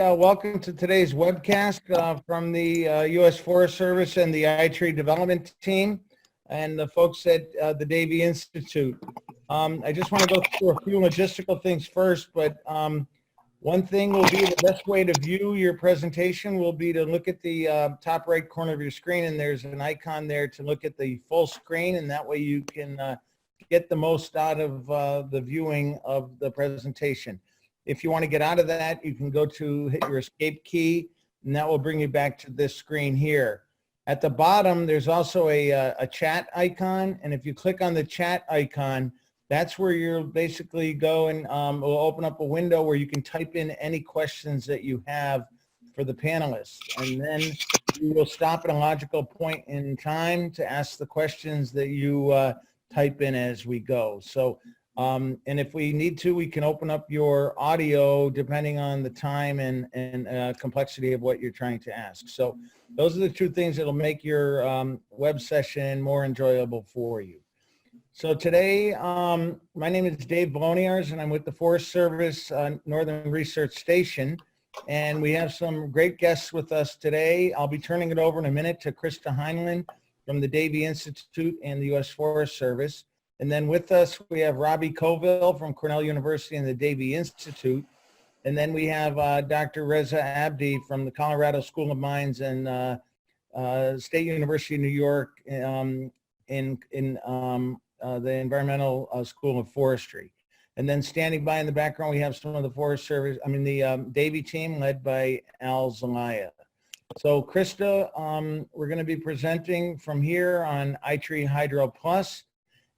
Welcome to today's webcast from the U.S. Forest Service and the iTree development team and the folks at the Davey Institute. I just want to go through a few logistical things first, but one thing will be the best way to view your presentation will be to look at the top right corner of your screen, and there's an icon there to look at the full screen, and that way you can get the most out of the viewing of the presentation. If you want to get out of that, you can go to hit your escape key, and that will bring you back to this screen here. At the bottom, there's also a chat icon, and if you click on the chat icon, that's where you'll basically go and it will open up a window where you can type in any questions that you have for the panelists. And then you will stop at a logical point in time to ask the questions that you type in as we go. So. And if we need to, we can open up your audio depending on the time and complexity of what you're trying to ask. So those are the two things that'll make your web session more enjoyable for you. So today, my name is Dave Boloniars, and I'm with the Forest Service Northern Research Station. And we have some great guests with us today. I'll be turning it over in a minute to Krista Heinlein from the Davey Institute and the U.S. Forest Service. And then with us, we have Robbie Colville from Cornell University and the Davey Institute. And then we have Dr. Reza Abdi from the Colorado School of Mines and State University of New York in the Environmental School of Forestry. And then standing by in the background, we have some of the Forest Service, the Davey team led by Al Zelaya. So Krista, we're going to be presenting from here on iTree Hydro Plus.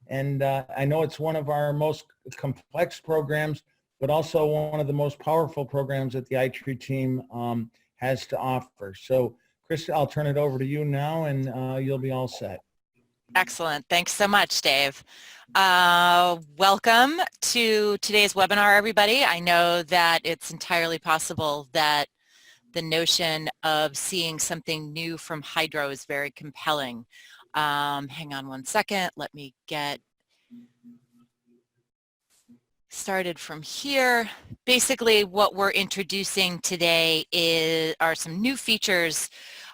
And I know it's one of our most complex programs, but also one of the most powerful programs that the iTree team has to offer. So, Krista, I'll turn it over to you now, and you'll be all set. Excellent. Thanks so much, Dave. Welcome to today's webinar, everybody. I know that it's entirely possible that the notion of seeing something new from hydro is very compelling. Hang on one second. Let me get started from here. Basically, what we're introducing today are some new features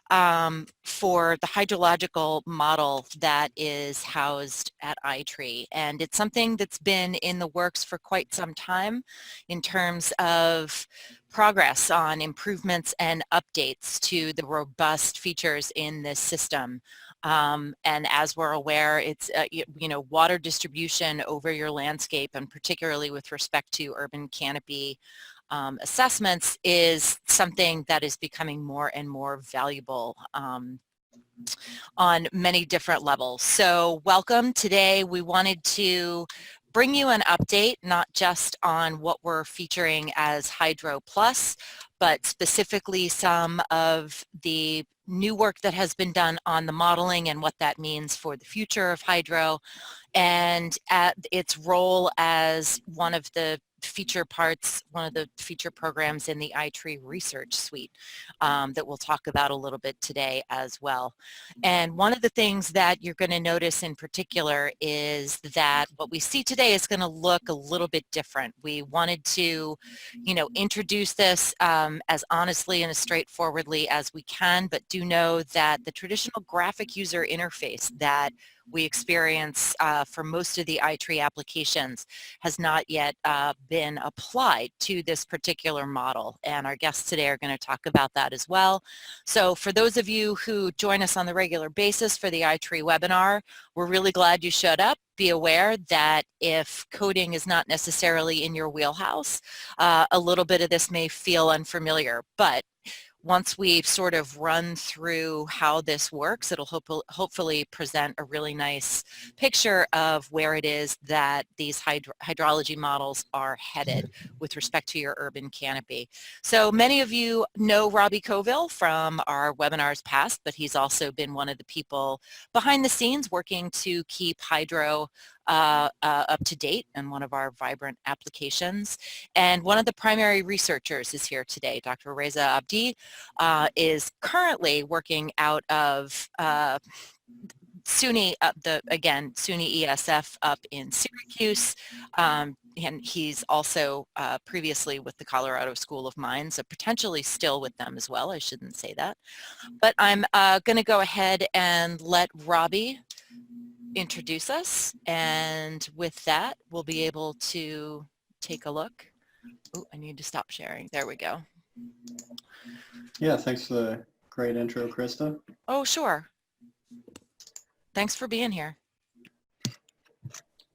for the hydrological model that is housed at iTree. And it's something that's been in the works for quite some time in terms of progress on improvements and updates to the robust features in this system. And as we're aware, it's, water distribution over your landscape, and particularly with respect to urban canopy assessments, is something that is becoming more and more valuable on many different levels. So welcome. Today we wanted to bring you an update, not just on what we're featuring as Hydro Plus, but specifically some of the new work that has been done on the modeling and what that means for the future of hydro, and at its role as one of the feature parts, one of the feature programs in the iTree research suite that we'll talk about a little bit today as well. And one of the things that you're going to notice in particular is that what we see today is going to look a little bit different. We wanted to, introduce this as honestly and as straightforwardly as we can, but do know that the traditional graphic user interface that we experience for most of the iTree applications has not yet been applied to this particular model. And our guests today are going to talk about that as well. So for those of you who join us on the regular basis for the iTree webinar, we're really glad you showed up. Be aware that if coding is not necessarily in your wheelhouse, a little bit of this may feel unfamiliar, but once we sort of run through how this works, it'll hopefully present a really nice picture of where it is that these hydrology models are headed with respect to your urban canopy. So many of you know Robbie Colville from our webinars past, but he's also been one of the people behind the scenes working to keep hydro up to date in one of our vibrant applications. And one of the primary researchers is here today. Dr. Reza Abdi is currently working out of SUNY, SUNY ESF up in Syracuse, and he's also previously with the Colorado School of Mines, so potentially still with them as well. I shouldn't say that. But I'm going to go ahead and let Robbie introduce us, and with that, we'll be able to take a look. Oh, I need to stop sharing. There we go. Yeah, thanks for the great intro, Krista. Oh, sure. Thanks for being here.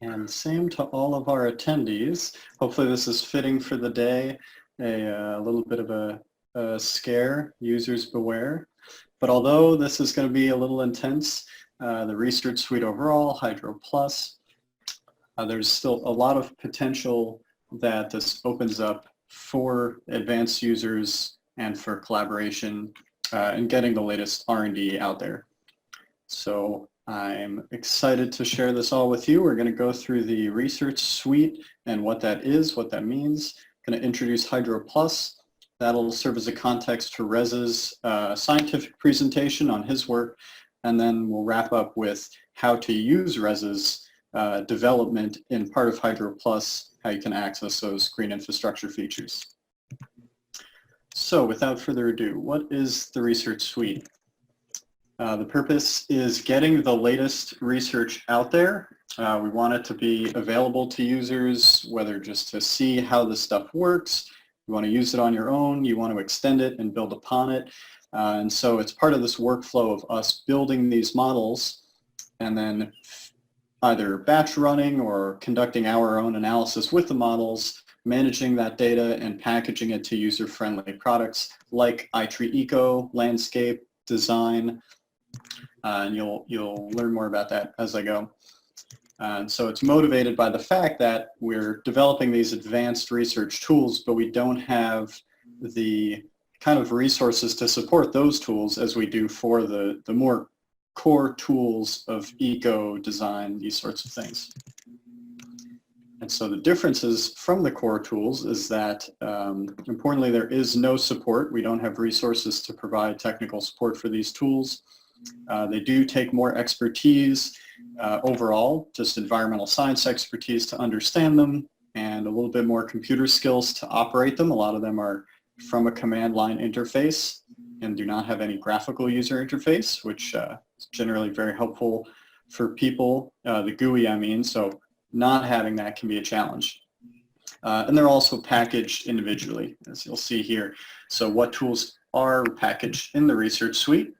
And same to all of our attendees. Hopefully this is fitting for the day, a little bit of a scare, users beware. But although this is going to be a little intense, the research suite overall, Hydro Plus, there's still a lot of potential that this opens up for advanced users and for collaboration and getting the latest R&D out there. So I'm excited to share this all with you. We're going to go through the research suite and what that is, what that means. I'm going to introduce Hydro Plus. That'll serve as a context for Reza's scientific presentation on his work, and then we'll wrap up with how to use Reza's development in part of Hydro Plus, how you can access those green infrastructure features. So without further ado, what is the research suite? The purpose is getting the latest research out there. We want it to be available to users, whether just to see how this stuff works, you want to use it on your own, you want to extend it and build upon it. And so it's part of this workflow of us building these models and then either batch running or conducting our own analysis with the models, managing that data and packaging it to user-friendly products like iTree Eco, Landscape, Design, and you'll learn more about that as I go. And so it's motivated by the fact that we're developing these advanced research tools, but we don't have the kind of resources to support those tools as we do for the more core tools of eco, design, these sorts of things. And so the differences from the core tools is that, importantly, there is no support. We don't have resources to provide technical support for these tools. They do take more expertise overall, just environmental science expertise to understand them, and a little bit more computer skills to operate them. A lot of them are from a command line interface and do not have any graphical user interface, which is generally very helpful for people, the GUI I mean, so not having that can be a challenge. And they're also packaged individually, as you'll see here. So what tools are packaged in the research suite?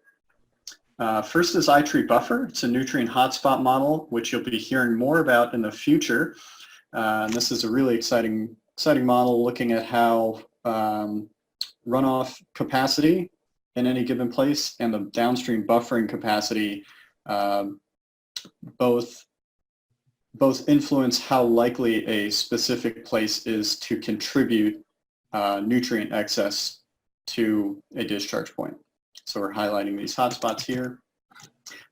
First is iTree Buffer. It's a nutrient hotspot model, which you'll be hearing more about in the future. And this is a really exciting model looking at how runoff capacity in any given place and the downstream buffering capacity both influence how likely a specific place is to contribute nutrient excess to a discharge point. So we're highlighting these hotspots here.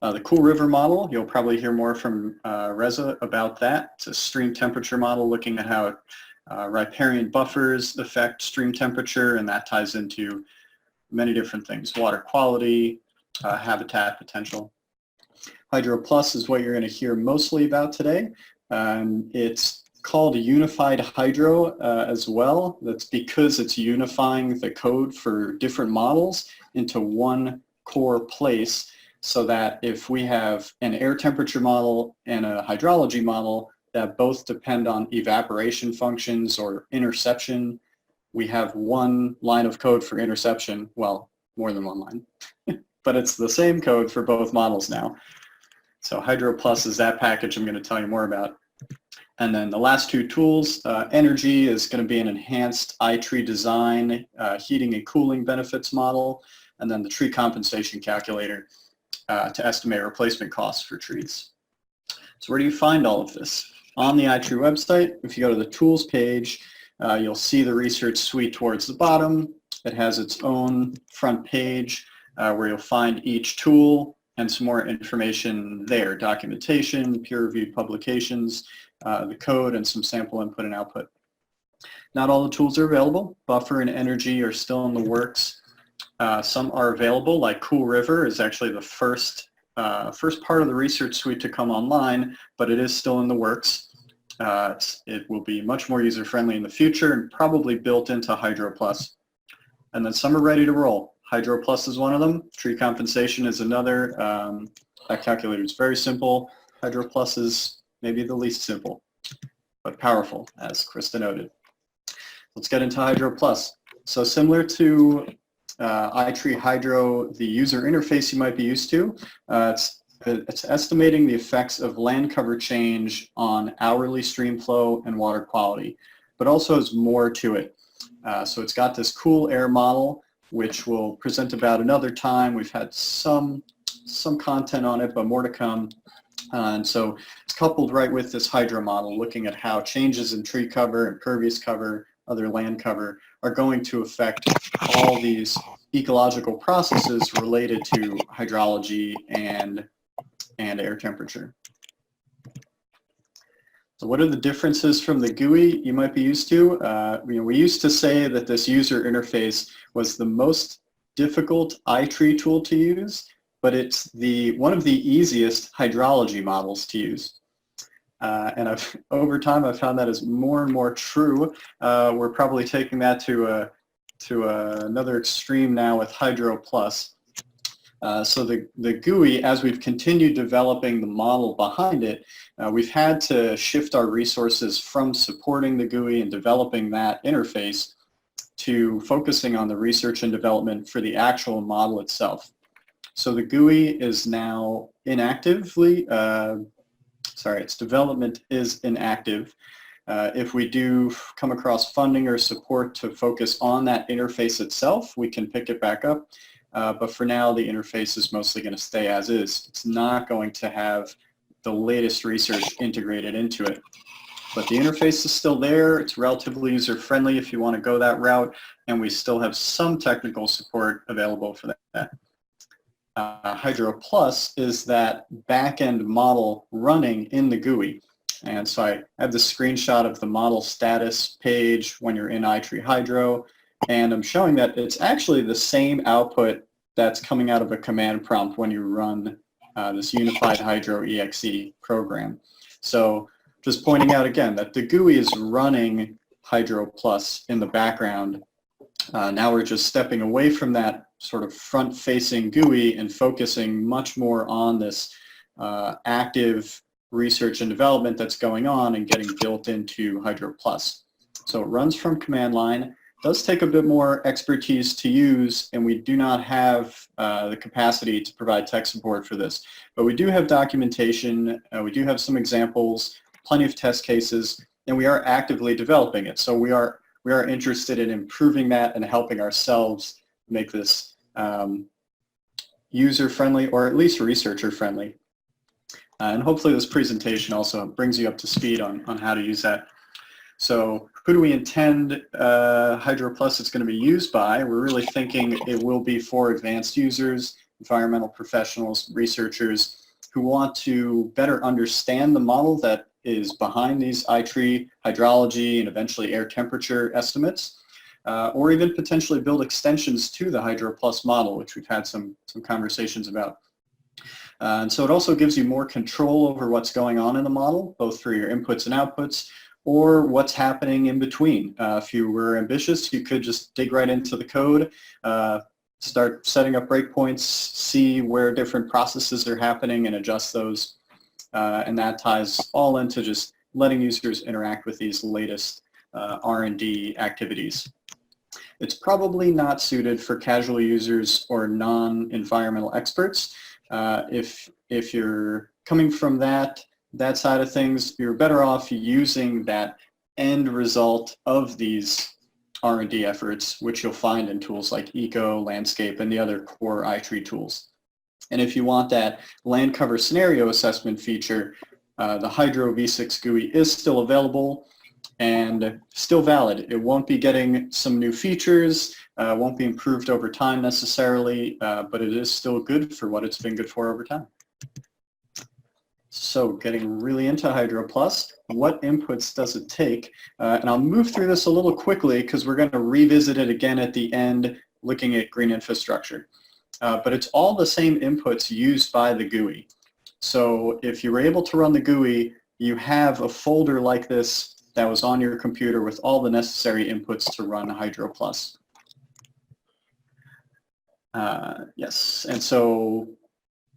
The Cool River model, you'll probably hear more from Reza about that. It's a stream temperature model looking at how riparian buffers affect stream temperature, and that ties into many different things: water quality, habitat potential. Hydro Plus is what you're going to hear mostly about today. It's called Unified Hydro as well. That's because it's unifying the code for different models into one core place, so that if we have an air temperature model and a hydrology model that both depend on evaporation functions or interception, we have one line of code for interception. Well, more than one line, but it's the same code for both models now. So Hydro Plus is that package I'm going to tell you more about. And then the last two tools, energy is going to be an enhanced iTree design, heating and cooling benefits model, and then the tree compensation calculator to estimate replacement costs for trees. So where do you find all of this? On the iTree website, if you go to the tools page, you'll see the research suite towards the bottom. It has its own front page where you'll find each tool and some more information there: documentation, peer-reviewed publications, the code, and some sample input and output. Not all the tools are available. Buffer and energy are still in the works. Some are available, like Cool River is actually the first first part of the research suite to come online, but it is still in the works. It will be much more user-friendly in the future and probably built into Hydro Plus. And then some are ready to roll. Hydro Plus is one of them. Tree compensation is another. That calculator is very simple. Hydro Plus is maybe the least simple, but powerful, as Krista noted. Let's get into Hydro Plus. So similar to iTree Hydro, the user interface you might be used to, it's estimating the effects of land cover change on hourly stream flow and water quality, but also has more to it. So it's got this cool air model, which we'll present about another time. We've had some content on it, but more to come. And so it's coupled right with this hydro model, looking at how changes in tree cover, impervious cover, other land cover are going to affect all these ecological processes related to hydrology and air temperature. So what are the differences from the GUI you might be used to? We used to say that this user interface was the most difficult iTree tool to use, but it's one of the easiest hydrology models to use. And over time, I've found that is more and more true. We're probably taking that to another extreme now with Hydro Plus. So the GUI, as we've continued developing the model behind it, we've had to shift our resources from supporting the GUI and developing that interface to focusing on the research and development for the actual model itself. So the GUI is now inactively, its development is inactive. If we do come across funding or support to focus on that interface itself, we can pick it back up. But for now, the interface is mostly going to stay as is. It's not going to have the latest research integrated into it. But the interface is still there. It's relatively user-friendly if you want to go that route, and we still have some technical support available for that. Hydro Plus is that back-end model running in the GUI. And so I have the screenshot of the model status page when you're in iTree Hydro, and I'm showing that it's actually the same output that's coming out of a command prompt when you run this Unified Hydro EXE program. So just pointing out again that the GUI is running Hydro Plus in the background. Now we're just stepping away from that sort of front-facing GUI and focusing much more on this active research and development that's going on and getting built into Hydro Plus. So it runs from command line, does take a bit more expertise to use, and we do not have the capacity to provide tech support for this. But we do have documentation, we do have some examples, plenty of test cases, and we are actively developing it. So we are interested in improving that and helping ourselves make this user-friendly, or at least researcher-friendly. And hopefully this presentation also brings you up to speed on how to use that. So who do we intend Hydro Plus is going to be used by? We're really thinking it will be for advanced users, environmental professionals, researchers who want to better understand the model that is behind these iTree hydrology and eventually air temperature estimates, or even potentially build extensions to the Hydro Plus model, which we've had some conversations about. And so it also gives you more control over what's going on in the model, both for your inputs and outputs, or what's happening in between. If you were ambitious, you could just dig right into the code, start setting up breakpoints, see where different processes are happening and adjust those. And that ties all into just letting users interact with these latest R&D activities. It's probably not suited for casual users or non-environmental experts. If you're coming from that side of things, you're better off using that end result of these R&D efforts, which you'll find in tools like Eco, Landscape, and the other core iTree tools. And if you want that land cover scenario assessment feature, the Hydro V6 GUI is still available and still valid. It won't be getting some new features, won't be improved over time necessarily, but it is still good for what it's been good for over time. So getting really into Hydro Plus, what inputs does it take? And I'll move through this a little quickly because we're going to revisit it again at the end, looking at green infrastructure. but it's all the same inputs used by the GUI. So if you were able to run the GUI, you have a folder like this that was on your computer with all the necessary inputs to run Hydro Plus. Yes, and so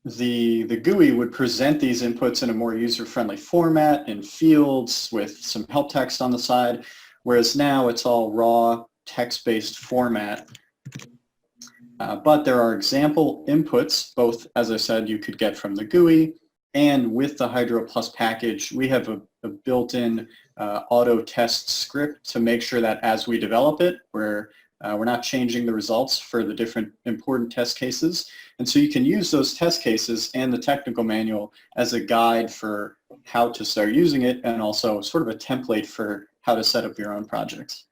the GUI would present these inputs in a more user-friendly format in fields with some help text on the side, whereas now it's all raw text-based format. But there are example inputs, both, as I said, you could get from the GUI, and with the Hydro Plus package, we have a built-in auto test script to make sure that as we develop it, we're not changing the results for the different important test cases. And so you can use those test cases and the technical manual as a guide for how to start using it, and also sort of a template for how to set up your own projects.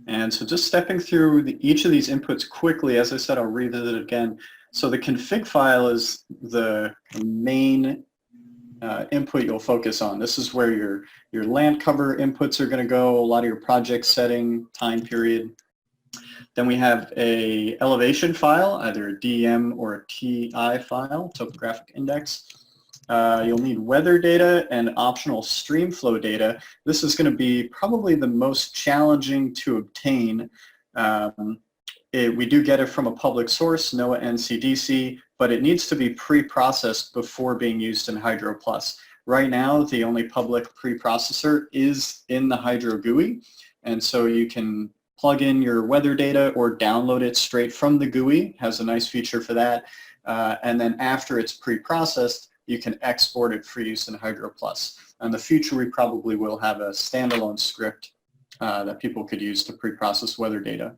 And so just stepping through each of these inputs quickly, as I said, I'll revisit it again. So the config file is the main input you'll focus on. This is where your land cover inputs are going to go, a lot of your project setting, time period. Then we have a elevation file, either a DEM or a TI file, topographic index. You'll need weather data and optional stream flow data. This is going to be probably the most challenging to obtain. We do get it from a public source, NOAA NCDC, but it needs to be pre-processed before being used in Hydro Plus. Right now, the only public preprocessor is in the Hydro GUI, and so you can plug in your weather data or download it straight from the GUI. Has a nice feature for that. And then after it's pre-processed, you can export it for use in Hydro Plus. In the future, we probably will have a standalone script that people could use to pre-process weather data.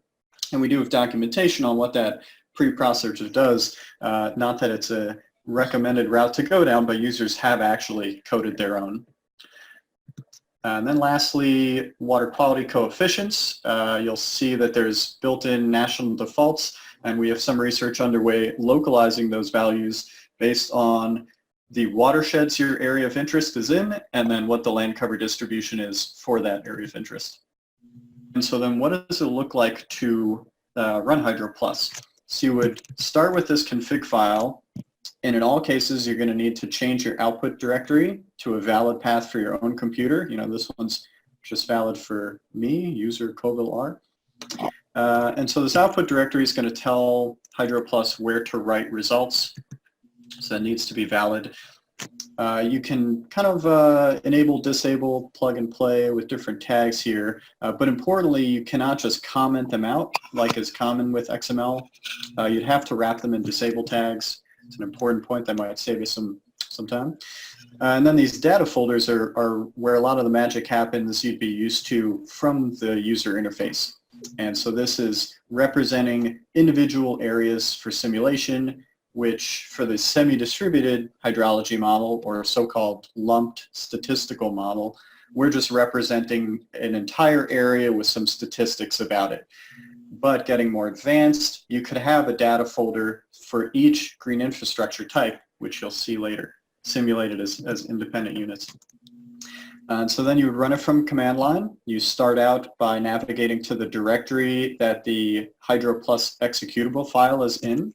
And we do have documentation on what that preprocessor does. Not that it's a recommended route to go down, but users have actually coded their own. And then lastly, water quality coefficients. You'll see that there's built-in national defaults, and we have some research underway localizing those values based on the watersheds your area of interest is in, and then what the land cover distribution is for that area of interest. And so then what does it look like to run Hydro Plus? So you would start with this config file, and in all cases you're going to need to change your output directory to a valid path for your own computer. You know, this one's just valid for me, user Coville R. And so this output directory is going to tell Hydro Plus where to write results. So that needs to be valid. You can kind of enable, disable, plug and play with different tags here, but importantly, you cannot just comment them out like is common with XML. You'd have to wrap them in disable tags. It's an important point that might save you some time. And then these data folders are where a lot of the magic happens you'd be used to from the user interface. And so this is representing individual areas for simulation, which for the semi-distributed hydrology model, or so-called lumped statistical model, we're just representing an entire area with some statistics about it. But getting more advanced, you could have a data folder for each green infrastructure type, which you'll see later, simulated as independent units. And so then you would run it from command line. You start out by navigating to the directory that the Hydro Plus executable file is in.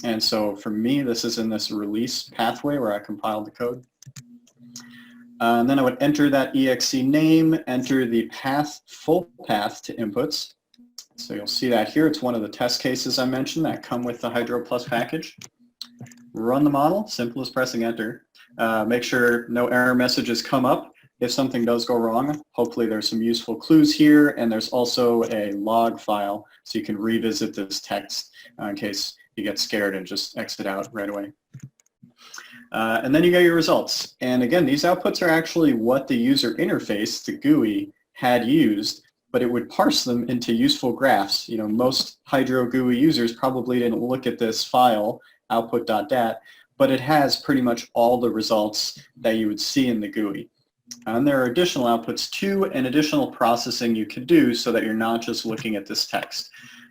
And so for me, this is in this release pathway where I compiled the code. And then I would enter that exe name, enter the path, full path to inputs. So you'll see that here. It's one of the test cases I mentioned that come with the Hydro Plus package. Run the model, simple as pressing enter. Make sure no error messages come up. If something does go wrong, hopefully there's some useful clues here, and there's also a log file so you can revisit this text in case you get scared and just exit out right away. And then you get your results. And again, these outputs are actually what the user interface, the GUI, had used, but it would parse them into useful graphs. You know, most Hydro GUI users probably didn't look at this file, output.dat, but it has pretty much all the results that you would see in the GUI. And there are additional outputs too, and additional processing you can do so that you're not just looking at this text.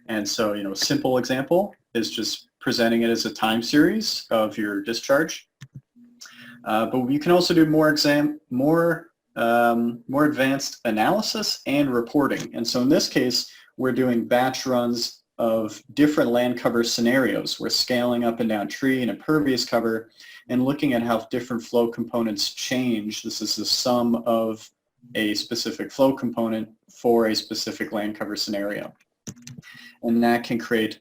And so, you know, a simple example is just presenting it as a time series of your discharge. But you can also do more advanced analysis and reporting. And so in this case, we're doing batch runs of different land cover scenarios. We're scaling up and down tree and impervious cover and looking at how different flow components change. This is the sum of a specific flow component for a specific land cover scenario. And that can create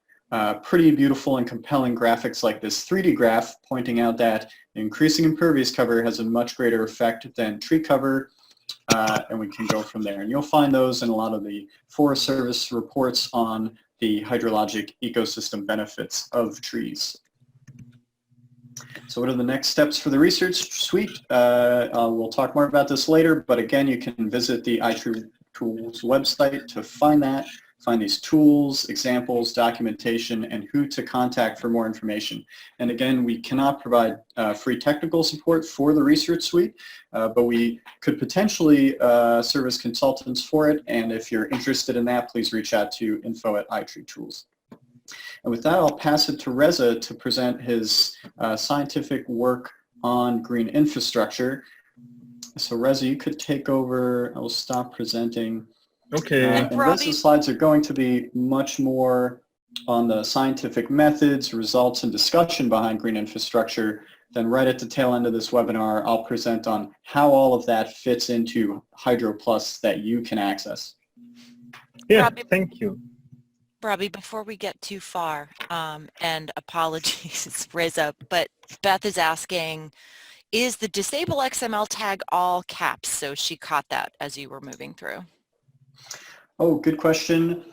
pretty beautiful and compelling graphics like this 3D graph pointing out that increasing impervious cover has a much greater effect than tree cover, and we can go from there. And you'll find those in a lot of the Forest Service reports on the hydrologic ecosystem benefits of trees. So what are the next steps for the research suite? We'll talk more about this later, but again, you can visit the iTree Tools website to find that. Find these tools, examples, documentation, and who to contact for more information. And again, we cannot provide free technical support for the research suite, but we could potentially serve as consultants for it. And if you're interested in that, please reach out to info@iTree Tools. And with that, I'll pass it to Reza to present his scientific work on green infrastructure. So Reza, you could take over. I will stop presenting. Okay. And Reza's slides are going to be much more on the scientific methods, results, and discussion behind green infrastructure. Then right at the tail end of this webinar, I'll present on how all of that fits into Hydro Plus that you can access. Yeah, Robbie, thank you. Robbie, before we get too far, and apologies, Reza, but Beth is asking, is the disable XML tag all caps? So she caught that as you were moving through. Oh, good question.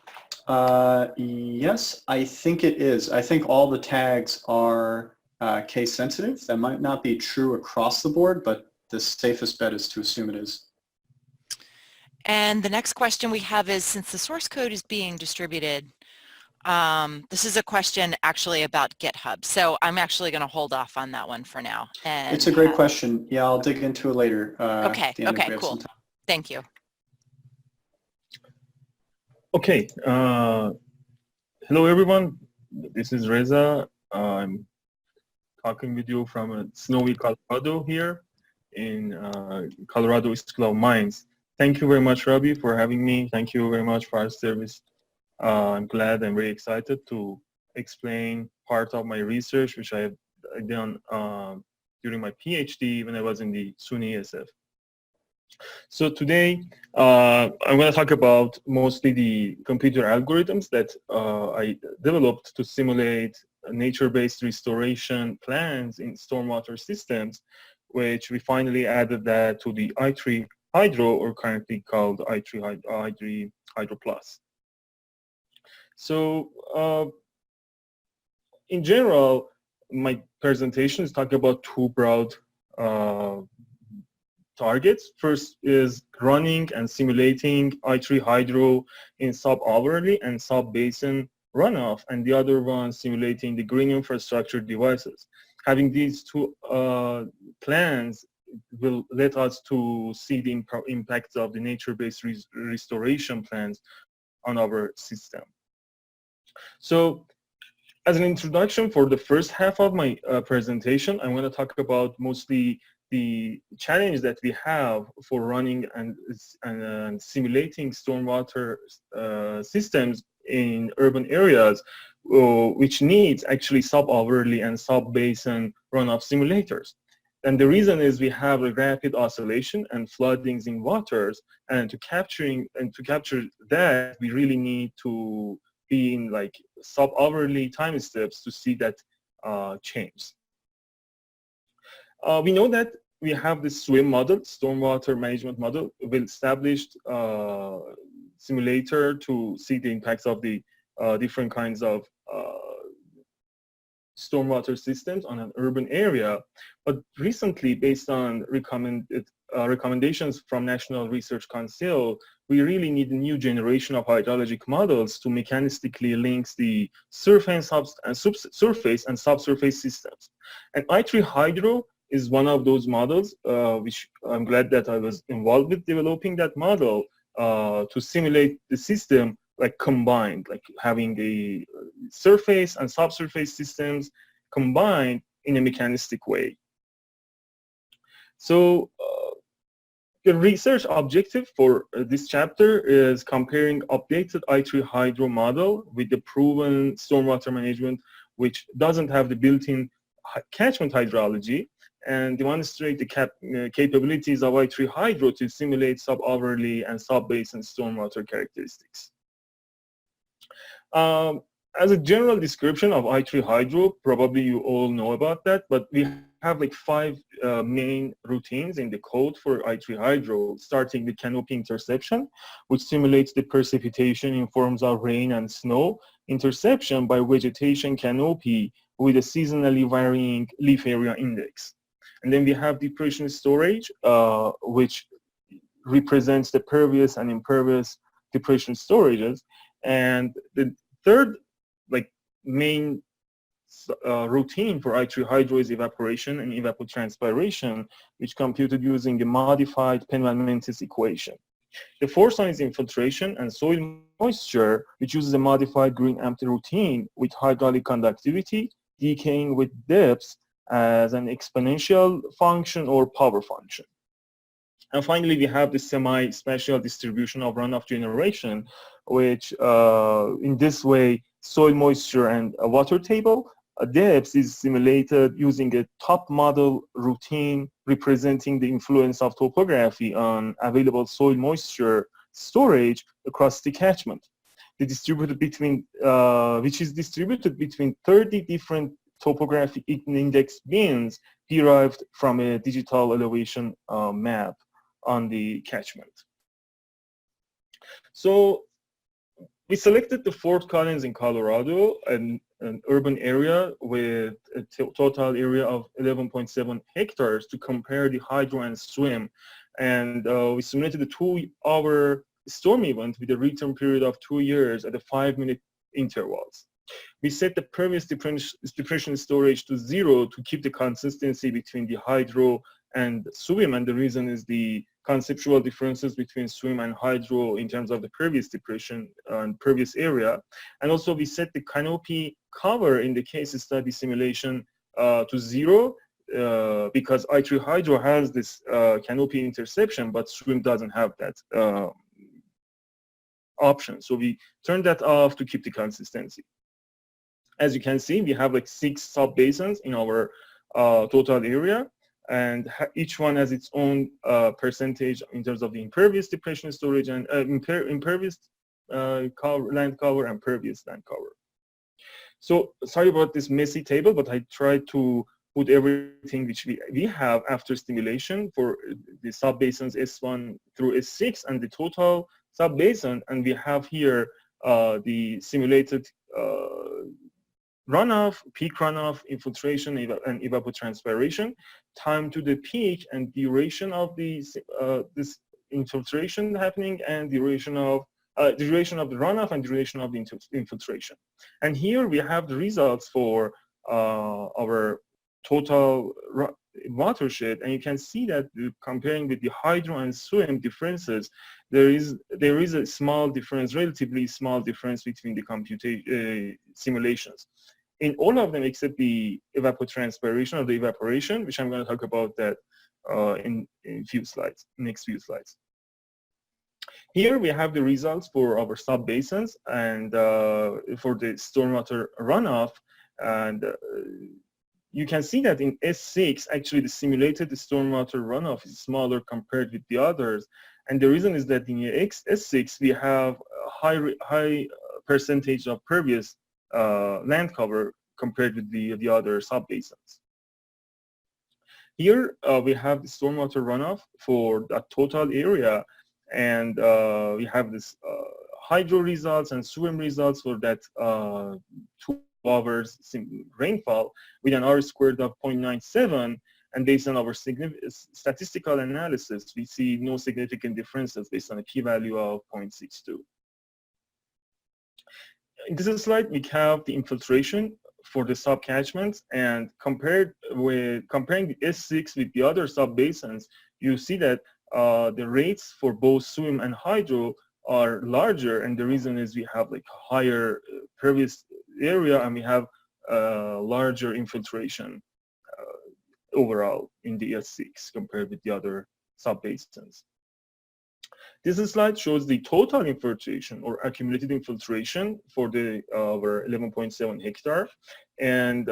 Yes, I think it is. I think all the tags are case sensitive. That might not be true across the board, but the safest bet is to assume it is. And the next question we have is, since the source code is being distributed, this is a question actually about GitHub. So I'm actually going to hold off on that one for now. And it's a great question. Yeah, I'll dig into it later. Okay, okay, cool. Thank you. Okay. Hello, everyone. This is Reza. I'm talking with you from snowy Colorado here in Colorado School of Mines. Thank you very much, Robbie, for having me. Thank you very much, Forest Service. I'm glad and very excited to explain part of my research, which I have done during my PhD when I was in the SUNY SF. So today, I'm going to talk about mostly the computer algorithms that I developed to simulate nature-based restoration plans in stormwater systems, which we finally added that to the iTree Hydro, or currently called iTree Hydro Plus. So in general, my presentation is talking about two broad targets. First is running and simulating iTree Hydro in sub-hourly and sub-basin runoff, and the other one simulating the green infrastructure devices. Having these two plans will let us to see the impacts of the nature-based restoration plans on our system. So as an introduction for the first half of my presentation, I'm going to talk about mostly the challenge that we have for running and simulating stormwater systems in urban areas, which needs actually sub-hourly and sub-basin runoff simulators. And the reason is we have a rapid oscillation and floodings in waters, and to capture that, we really need to be in like sub-hourly time steps to see that change. We know that we have this SWMM model, stormwater management model, with established simulator to see the impacts of the different kinds of stormwater systems on an urban area. But recently, based on recommendations from National Research Council, we really need a new generation of hydrologic models to mechanistically link the surface and subsurface systems. And iTree Hydro is one of those models, which I'm glad that I was involved with developing that model to simulate the system like combined, like having the surface and subsurface systems combined in a mechanistic way. So The research objective for this chapter is comparing updated iTree hydro model with the proven stormwater management, which doesn't have the built-in catchment hydrology, and demonstrate the capabilities of iTree hydro to simulate sub-overlay and sub-basin stormwater characteristics. As a general description of iTree hydro, probably you all know about that, but we have like 5 main routines in the code for iTree hydro, starting with canopy interception, which simulates the precipitation in forms of rain and snow, interception by vegetation canopy with a seasonally varying leaf area index. And then we have depression storage, which represents the pervious and impervious depression storages. And the third main routine for iTree hydro is evaporation and evapotranspiration, which computed using a modified Penman-Mantis equation. The fourth one is infiltration and soil moisture, which uses a modified green-empty routine with hydraulic conductivity, decaying with depths as an exponential function or power function. And finally, we have the semi-spatial distribution of runoff generation, which in this way, soil moisture and a water table depth is simulated using a top model routine representing the influence of topography on available soil moisture storage across the catchment. The distributed between, which is distributed between 30 different topographic index bins derived from a digital elevation map on the catchment. So we selected the Fort Collins in Colorado, an urban area with a total area of 11.7 hectares to compare the hydro and swim. And we simulated a 2-hour storm event with a return period of 2 years at a 5-minute intervals. We set the previous depression storage to 0 to keep the consistency between the hydro and swim, and the reason is the conceptual differences between swim and hydro in terms of the previous depression and previous area. And also we set the canopy cover in the case study simulation to 0 because iTree hydro has this canopy interception, but swim doesn't have that option. So we turned that off to keep the consistency. As you can see, we have like 6 sub-basins in our total area, and each one has its own percentage in terms of the impervious depression storage and impervious land cover and pervious land cover. So sorry about this messy table, but I tried to put everything which we have after stimulation for the sub-basins S1 through S6 and the total sub-basin, and we have here the simulated runoff, peak runoff, infiltration, and evapotranspiration, time to the peak and duration of this infiltration happening, and duration of the runoff and duration of the infiltration. And here we have the results for our total watershed, and you can see that comparing with the hydro and swim differences, there is a small difference, relatively small difference between the simulations. In all of them except the evapotranspiration or the evaporation, which I'm going to talk about that in few slides, next few slides. Here we have the results for our sub-basins and for the stormwater runoff, and you can see that in S6, actually the simulated stormwater runoff is smaller compared with the others. And the reason is that in S6, we have a high percentage of pervious land cover compared with the other sub-basins. Here we have the stormwater runoff for that total area, and we have this hydro results and swim results for that 2 hours rainfall with an R squared of 0.97, and based on our statistical analysis, we see no significant differences based on a p-value of 0.62. In this slide, we have the infiltration for the sub-catchments, and comparing the S6 with the other sub-basins, you see that the rates for both swim and hydro are larger, and the reason is we have like higher pervious area, and we have larger infiltration overall in the S6 compared with the other sub-basins. This slide shows the total infiltration or accumulated infiltration for the over 11.7 hectare. And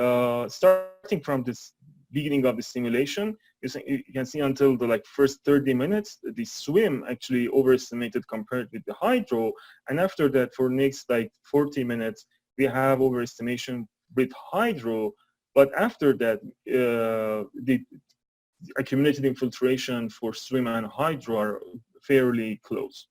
starting from this beginning of the simulation, you can see until the first 30 minutes, the swim actually overestimated compared with the hydro. And after that, for next 40 minutes, we have overestimation with hydro. But after that, the accumulated infiltration for swim and hydro are fairly close.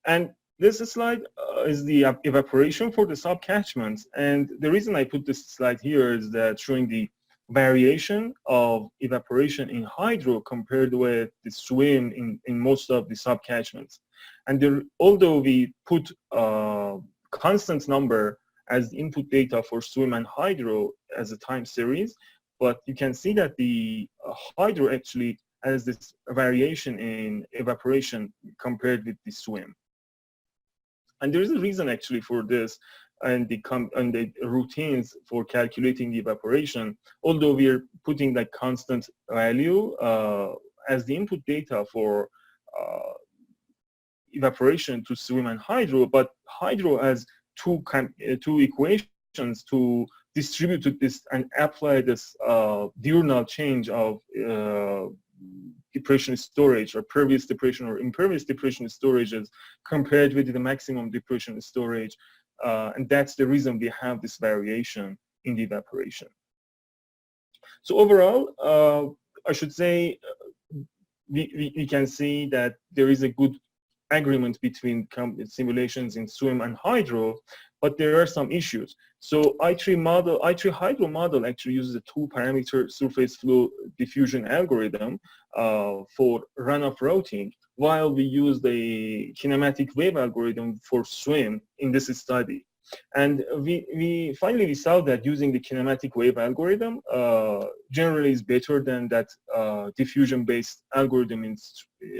And this slide is the evaporation for the subcatchments. And the reason I put this slide here is that showing the variation of evaporation in hydro compared with the swim in most of the subcatchments. And although we put a constant number as input data for swim and hydro as a time series, but you can see that the hydro actually has this variation in evaporation compared with the swim. And there is a reason actually for this and the routines for calculating the evaporation, although we are putting constant value as the input data for evaporation to swim and hydro, but hydro has two equations to distribute this and apply this diurnal change of depression storage or pervious depression or impervious depression storages compared with the maximum depression storage. And that's the reason we have this variation in the evaporation. So overall, I should say we can see that there is a good agreement between simulations in swim and hydro, but there are some issues. So iTree hydro model actually uses a 2-parameter surface flow diffusion algorithm for runoff routing, while we use the kinematic wave algorithm for swim in this study. And we finally saw that using the kinematic wave algorithm generally is better than that diffusion-based algorithm in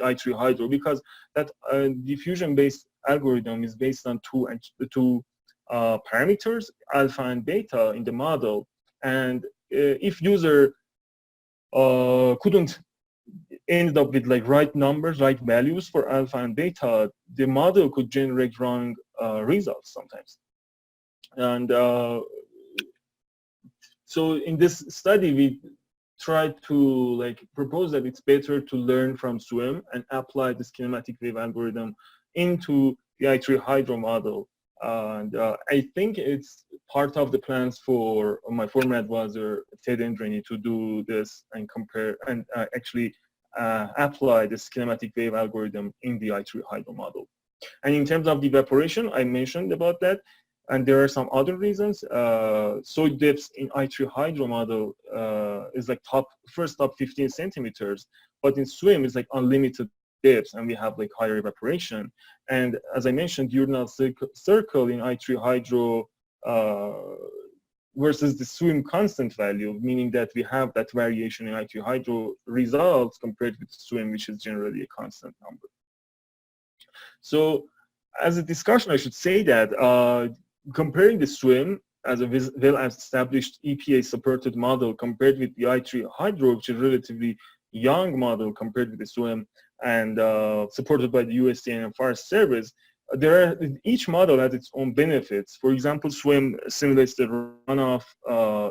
iTree hydro, because that diffusion-based algorithm is based on two parameters, alpha and beta, in the model. And if user couldn't end up with right numbers, right values for alpha and beta, the model could generate wrong results sometimes. And so in this study, we tried to propose that it's better to learn from swim and apply this kinematic wave algorithm into the iTree hydro model. And I think it's part of the plans for my former advisor, Ted Endreny, to do this and compare and actually apply this kinematic wave algorithm in the iTree hydro model. And in terms of the evaporation, I mentioned about that. And there are some other reasons. Soil depths in iTree hydro model is first top 15 centimeters, but in swim is unlimited depths, and we have higher evaporation. And as I mentioned, diurnal circle in iTree hydro versus the swim constant value, meaning that we have that variation in iTree hydro results compared with swim, which is generally a constant number. So as a discussion, I should say that comparing the swim as a well-established EPA-supported model compared with the iTree hydro, which is a relatively young model compared with the swim and supported by the USDA and Forest Service, each model has its own benefits. For example, swim simulates the runoff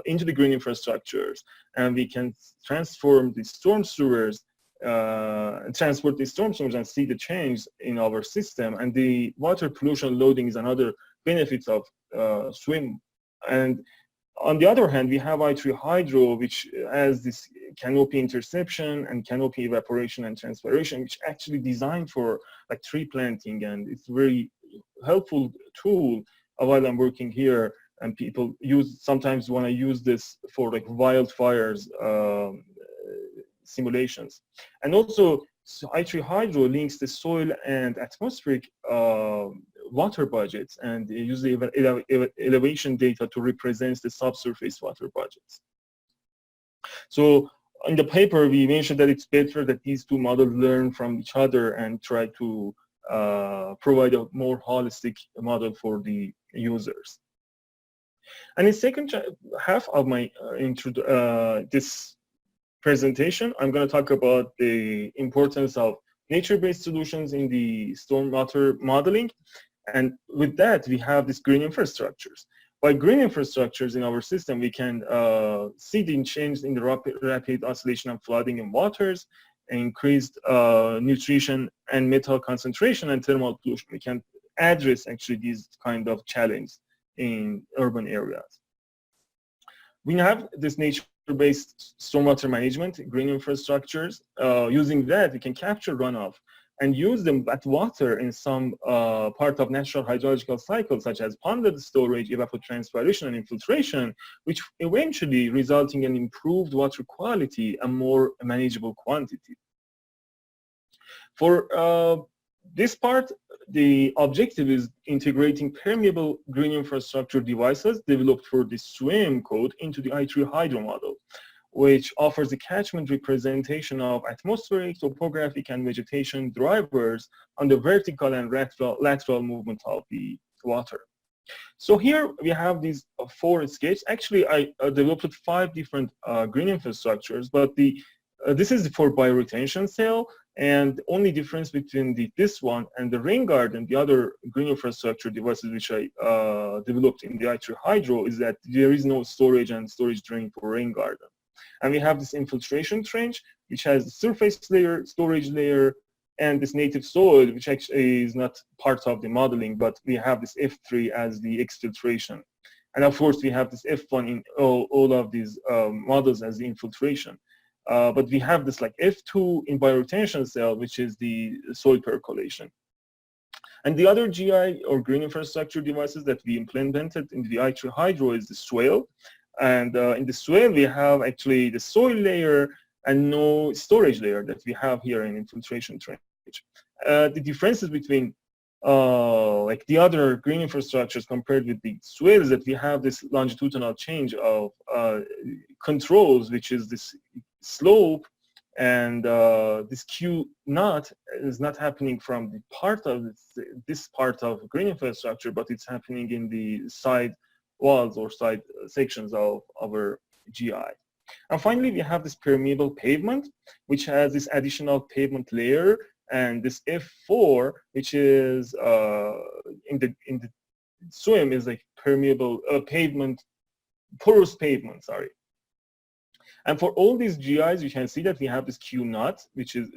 into the green infrastructures, and we can transform the storm sewers transport the storm sewers and see the change in our system. And the water pollution loading is another benefit of swim. And on the other hand, we have iTree hydro, which has this canopy interception and canopy evaporation and transpiration, which actually designed for tree planting, and it's a very helpful tool while I'm working here. And people sometimes want to use this for wildfires simulations. And also, iTree hydro links the soil and atmospheric water budgets and use the elevation data to represent the subsurface water budgets. So in the paper, we mentioned that it's better that these two models learn from each other and try to provide a more holistic model for the users. And in the second half of my this presentation, I'm going to talk about the importance of nature-based solutions in the stormwater modeling. And with that, we have these green infrastructures. By green infrastructures in our system, we can see the change in the rapid oscillation of flooding in waters, increased nutrition and metal concentration, and thermal pollution. We can address actually these kind of challenges in urban areas. We have this nature-based stormwater management, green infrastructures. Using that, we can capture runoff and use them at water in some part of natural hydrological cycles, such as ponded storage, evapotranspiration, and infiltration, which eventually resulting in improved water quality and more manageable quantity. For this part, the objective is integrating permeable green infrastructure devices developed for the SWMM code into the iTree hydro model, which offers a catchment representation of atmospheric, topographic, and vegetation drivers on the vertical and lateral movement of the water. So here we have these 4 sketches. Actually, I developed 5 different green infrastructures, but this is for bioretention cell, and the only difference between this one and the rain garden, the other green infrastructure devices which I developed in the iTree hydro, is that there is no storage and storage drain for rain garden. And we have this infiltration trench, which has the surface layer, storage layer, and this native soil, which actually is not part of the modeling, but we have this F3 as the exfiltration. And of course, we have this F1 in all of these models as the infiltration. But we have this like F2 in bioretention cell, which is the soil percolation. And the other GI or green infrastructure devices that we implemented in the iTree hydro is the swale. And in the swale, we have actually the soil layer and no storage layer that we have here in infiltration trench. The differences between like the other green infrastructures compared with the swale is that we have this longitudinal change of controls, which is this slope, and this Q naught is not happening from the part of this part of green infrastructure, but it's happening in the side walls or side sections of our GI. And finally, we have this permeable pavement, which has this additional pavement layer, and this F4, which is in the SWMM, is like permeable pavement, porous pavement, sorry. And for all these GIs, you can see that we have this Q naught, which using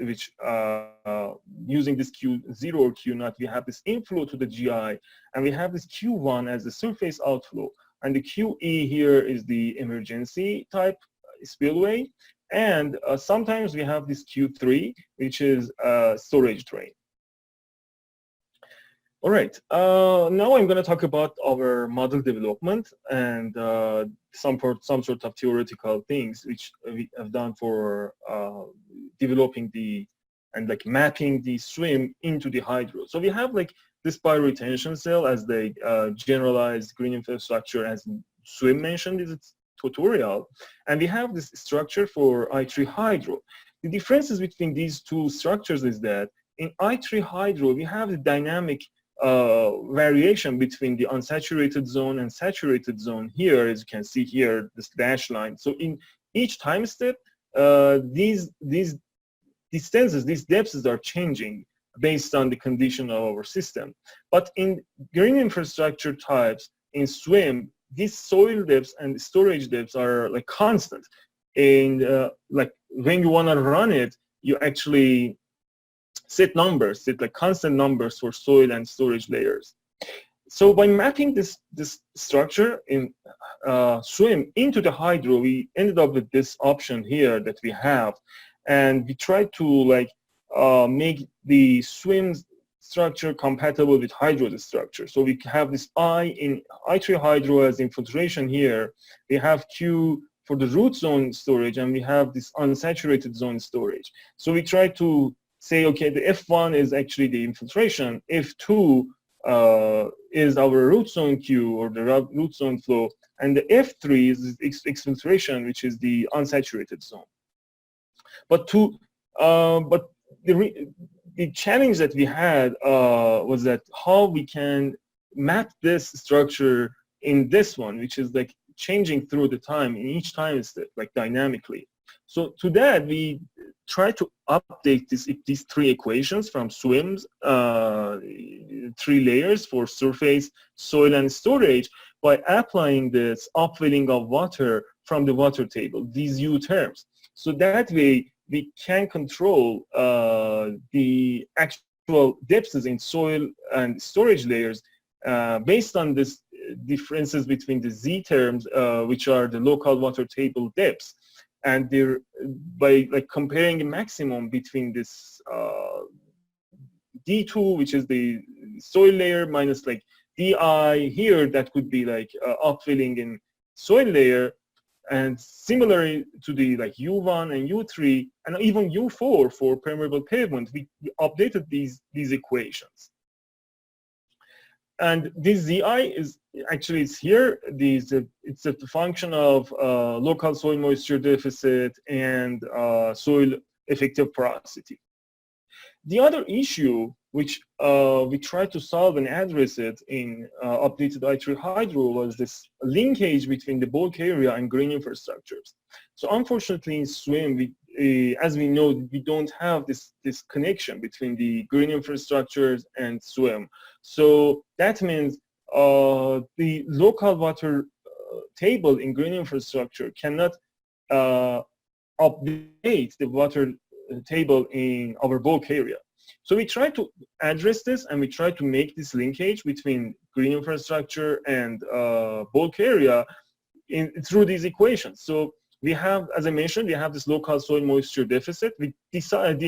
this Q0 or Q naught, we have this inflow to the GI, and we have this Q1 as the surface outflow, and the QE here is the emergency type spillway, and sometimes we have this Q3, which is storage drain. All right, now I'm going to talk about our model development and some sort of theoretical things which we have done for developing and like mapping the SWMM into the hydro. So we have like this bioretention cell as the generalized green infrastructure, as SWMM mentioned in its tutorial, and we have this structure for iTree hydro. The differences between these two structures is that in iTree hydro we have the dynamic variation between the unsaturated zone and saturated zone here, as you can see here, this dashed line. So in each time step, these distances, these depths are changing based on the condition of our system. But in green infrastructure types, in SWMM, these soil depths and storage depths are like constant. And like when you want to run it, you actually set like constant numbers for soil and storage layers. So by mapping this structure in SWMM into the hydro, we ended up with this option here that we have, and we tried to like make the SWMM structure compatible with hydro structure. So we have this I in iTree hydro as infiltration here. We have Q for the root zone storage, and we have this unsaturated zone storage. So we try to say, okay, the F1 is actually the infiltration, F2 is our root zone Q or the root zone flow, and the F3 is exfiltration, which is the unsaturated zone. But the challenge that we had was that how we can map this structure in this one, which is like changing through the time in each time step, like dynamically. So to that, we try to update these three equations from SWM's 3 layers for surface, soil, and storage by applying this upwelling of water from the water table, these U terms. So that way, we can control the actual depths in soil and storage layers based on this differences between the Z terms, which are the local water table depths, and they're by comparing a maximum between this D2, which is the soil layer, minus DI here, that could be upwelling in soil layer, and similarly to the U1 and U3 and even U4 for permeable pavement, we updated these equations. And this ZI is actually it's here. It's a function of local soil moisture deficit and soil effective porosity. The other issue which we tried to solve and address it in updated iTree Hydro was this linkage between the bulk area and green infrastructures. So unfortunately in SWM, as we know, we don't have this connection between the green infrastructures and SWM. So that means the local water table in green infrastructure cannot update the water table in our bulk area. So we try to address this, and we try to make this linkage between green infrastructure and bulk area through these equations. So we have, as I mentioned, we have this local soil moisture deficit. We defined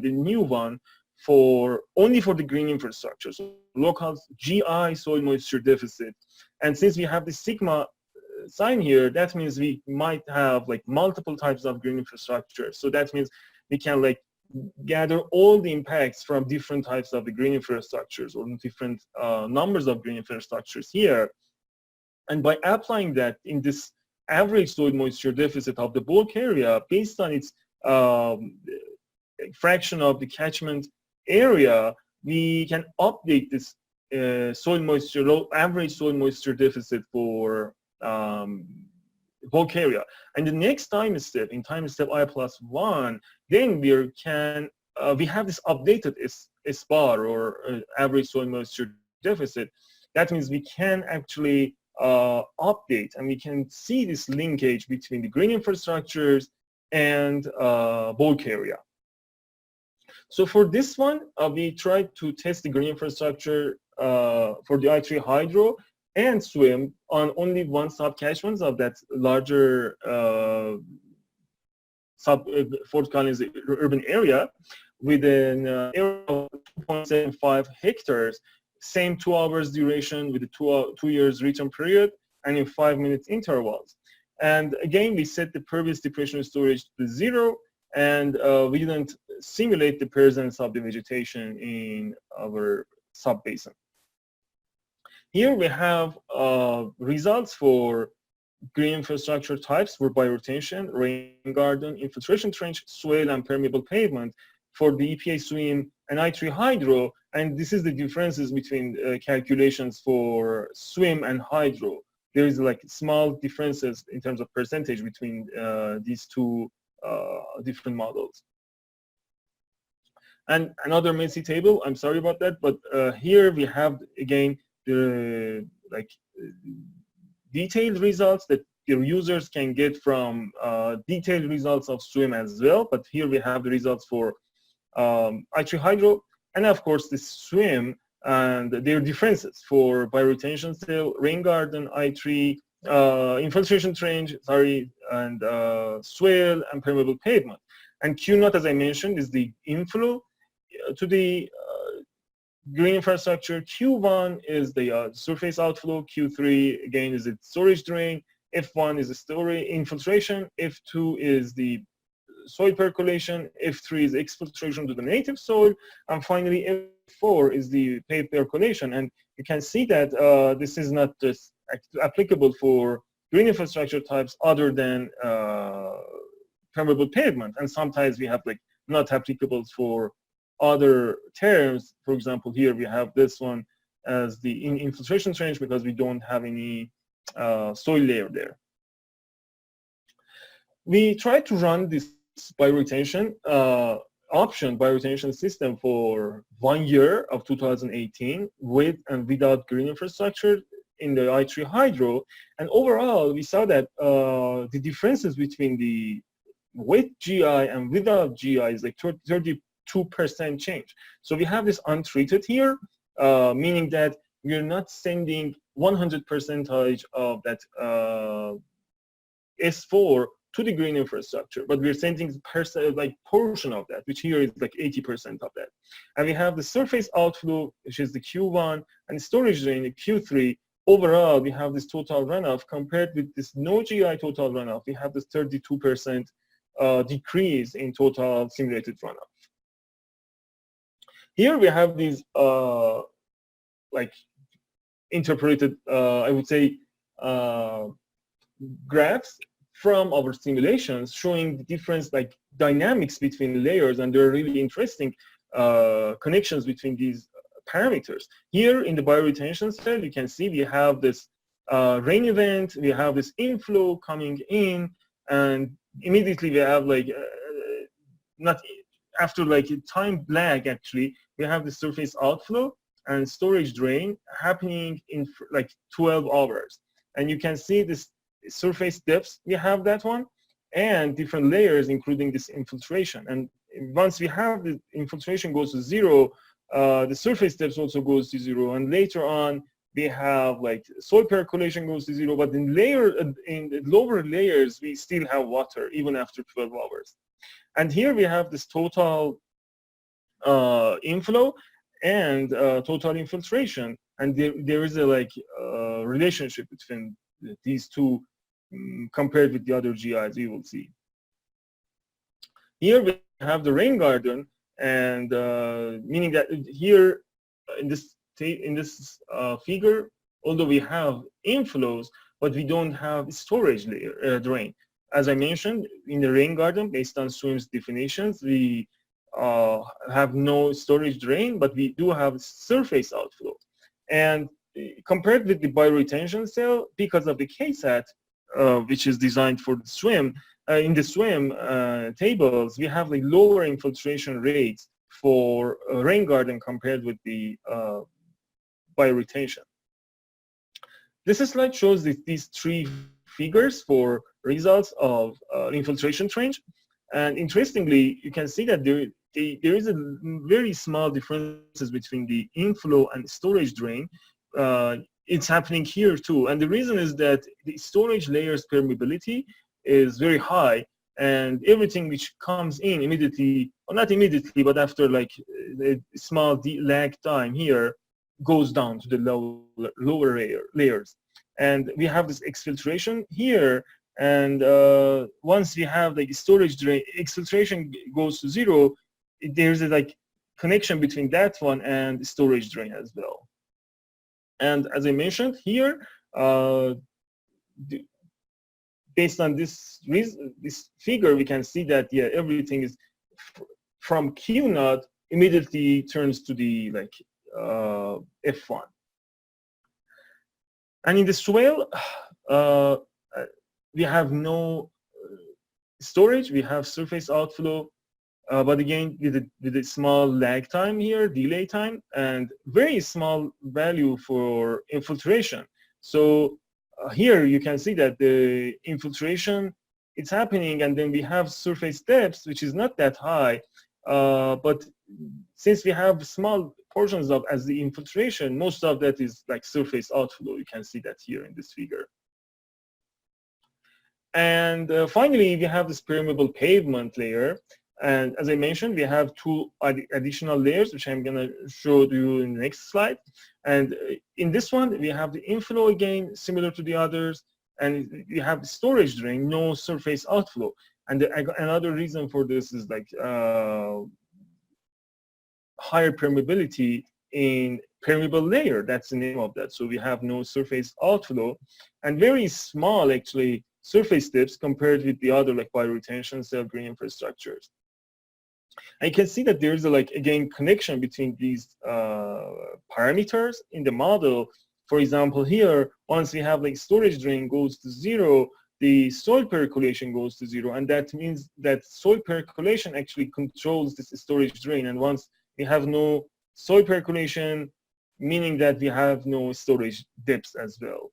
a new one only for the green infrastructure, so local GI soil moisture deficit. And since we have the sigma sign here, that means we might have multiple types of green infrastructure. So that means we can gather all the impacts from different types of the green infrastructures or different numbers of green infrastructures here. And by applying that in this average soil moisture deficit of the bulk area based on its fraction of the catchment area, we can update this average soil moisture deficit for bulk area. And the next time step, in time step I+1, then we have this updated S bar, or average soil moisture deficit. That means we can actually update, and we can see this linkage between the green infrastructures and bulk area. So for this one, we tried to test the green infrastructure for the iTree Hydro and SWM on only one sub-catchment of that larger Fort Collins urban area with an area of 2.75 hectares, same 2 hours duration with a 2 years return period, and in 5 minutes intervals. And again, we set the pervious depression storage to 0, and we didn't simulate the presence of the vegetation in our sub-basin. Here we have results for green infrastructure types for bioretention, rain garden, infiltration trench, swale, and permeable pavement for the EPA SWMM and iTree Hydro. And this is the differences between calculations for SWM and Hydro. There is small differences in terms of percentage between these two different models. And another messy table, I'm sorry about that, but here we have again the detailed results that your users can get from detailed results of SWM as well. But here we have the results for iTree Hydro, and of course the SWM and their differences for bioretention cell, rain garden, iTree, infiltration trench, and swale and permeable pavement. And Q0, as I mentioned, is the inflow to the green infrastructure. Q1 is the surface outflow. Q3 again is the storage drain. F1 is the storage infiltration. F2 is the soil percolation. F3 is exfiltration to the native soil, and finally F4 is the paved percolation. And you can see that this is not just applicable for green infrastructure types other than permeable pavement, and sometimes we have not applicable for other terms. For example, here we have this one as the infiltration trench because we don't have any soil layer there. we tried to run this bioretention bioretention system for 1 year of 2018 with and without green infrastructure in the iTree hydro, and overall we saw that the differences between the with GI and without GI is like 32% change. So we have this untreated here, meaning that we're not sending 100% of that S4 to the green infrastructure, but we're sending like portion of that, which here is like 80% of that. And we have the surface outflow, which is the Q1, and storage drain, the Q3. Overall, we have this total runoff compared with this no GI total runoff. We have this 32% decrease in total simulated runoff. Here we have these like interpreted, I would say, graphs from our simulations showing the difference, like dynamics between layers, and there are really interesting connections between these parameters. Here in the bioretention cell, you can see we have this rain event, we have this inflow coming in, and immediately we have like, not after like a time lag actually, we have the surface outflow and storage drain happening in like 12 hours. And you can see this surface depths, we have that one, and different layers, including this infiltration. And once we have the infiltration goes to 0, the surface depths also goes to 0. And later on, we have like soil percolation goes to 0, but in the lower layers, we still have water even after 12 hours. And here we have this total inflow and total infiltration. And there is a like relationship between these two compared with the other GIs we will see. Here we have the rain garden, and meaning that here in this figure, although we have inflows, but we don't have storage layer drain. As I mentioned, in the rain garden, based on SWMM's definitions, we have no storage drain, but we do have surface outflow. And compared with the bioretention cell, because of the KSAT, which is designed for the SWMM, in the SWMM tables, we have like lower infiltration rates for rain garden compared with the bioretention. This slide shows these three figures for results of infiltration range. And interestingly, you can see that there is a very small differences between the inflow and storage drain. It's happening here too. And the reason is that the storage layer's permeability is very high, and everything which comes in immediately, or not immediately, but after like a small lag time here, goes down to the lower layers. And we have this exfiltration here, and once we have like storage drain, exfiltration goes to 0, there's a like connection between that one and storage drain as well. And as I mentioned here, based on this figure, we can see that yeah, everything is from Q naught immediately turns to the like F1. And in the swale, we have no storage. We have surface outflow, but again with a small lag time here, delay time, and very small value for infiltration. So here you can see that the infiltration, it's happening, and then we have surface depths, which is not that high, but since we have small portions of as the infiltration, most of that is like surface outflow. You can see that here in this figure. And finally, we have this permeable pavement layer. And as I mentioned, we have two additional layers, which I'm going to show you in the next slide. And in this one, we have the inflow again, similar to the others, and we have the storage drain, no surface outflow. And another reason for this is like higher permeability in permeable layer. That's the name of that. So we have no surface outflow, and very small actually surface dips compared with the other like bioretention cell green infrastructures. And you can see that there's a like again connection between these parameters in the model. For example, here once we have like storage drain goes to 0, the soil percolation goes to 0, and that means that soil percolation actually controls this storage drain. And once we have no soil percolation, meaning that we have no storage depths as well.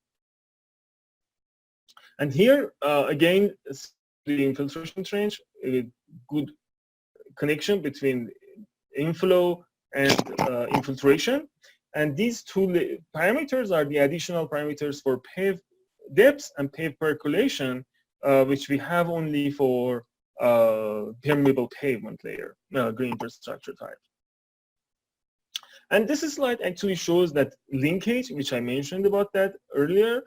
And here, again, the infiltration trench, a good connection between inflow and infiltration. And these two parameters are the additional parameters for pave depth and pave percolation, which we have only for permeable pavement layer, green infrastructure type. And this slide actually shows that linkage, which I mentioned about that earlier.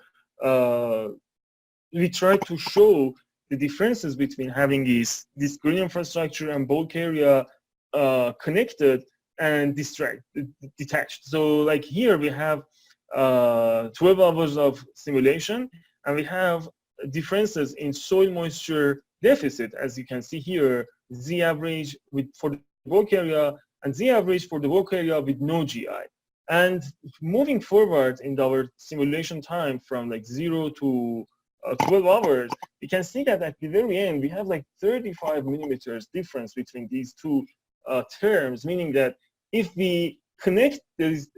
We try to show the differences between having this green infrastructure and bulk area connected and detached. So like here we have 12 hours of simulation, and we have differences in soil moisture deficit, as you can see here, Z average for the bulk area and Z average for the bulk area with no GI. And moving forward in our simulation time from like 0 to 12 hours, we can see that at the very end, we have like 35 millimeters difference between these two terms, meaning that if we connect this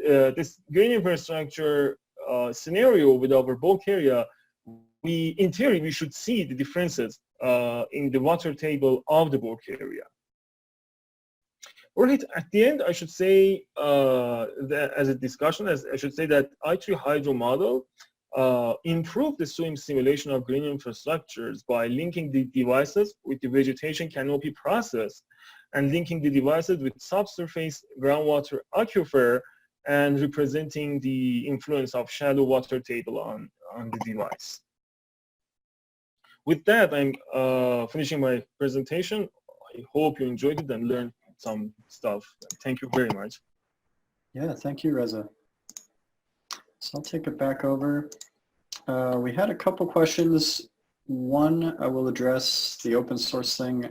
green infrastructure scenario with our bulk area, in theory, we should see the differences in the water table of the bulk area. All right, at the end, I should say, that as a discussion, I should say that iTree hydro model improved the SWMM simulation of green infrastructures by linking the devices with the vegetation canopy process and linking the devices with subsurface groundwater aquifer and representing the influence of shallow water table on the device. With that, I'm finishing my presentation. I hope you enjoyed it and learned some stuff. Thank you very much. Yeah, thank you, Reza. So I'll take it back over. We had a couple questions. One, I will address the open source thing.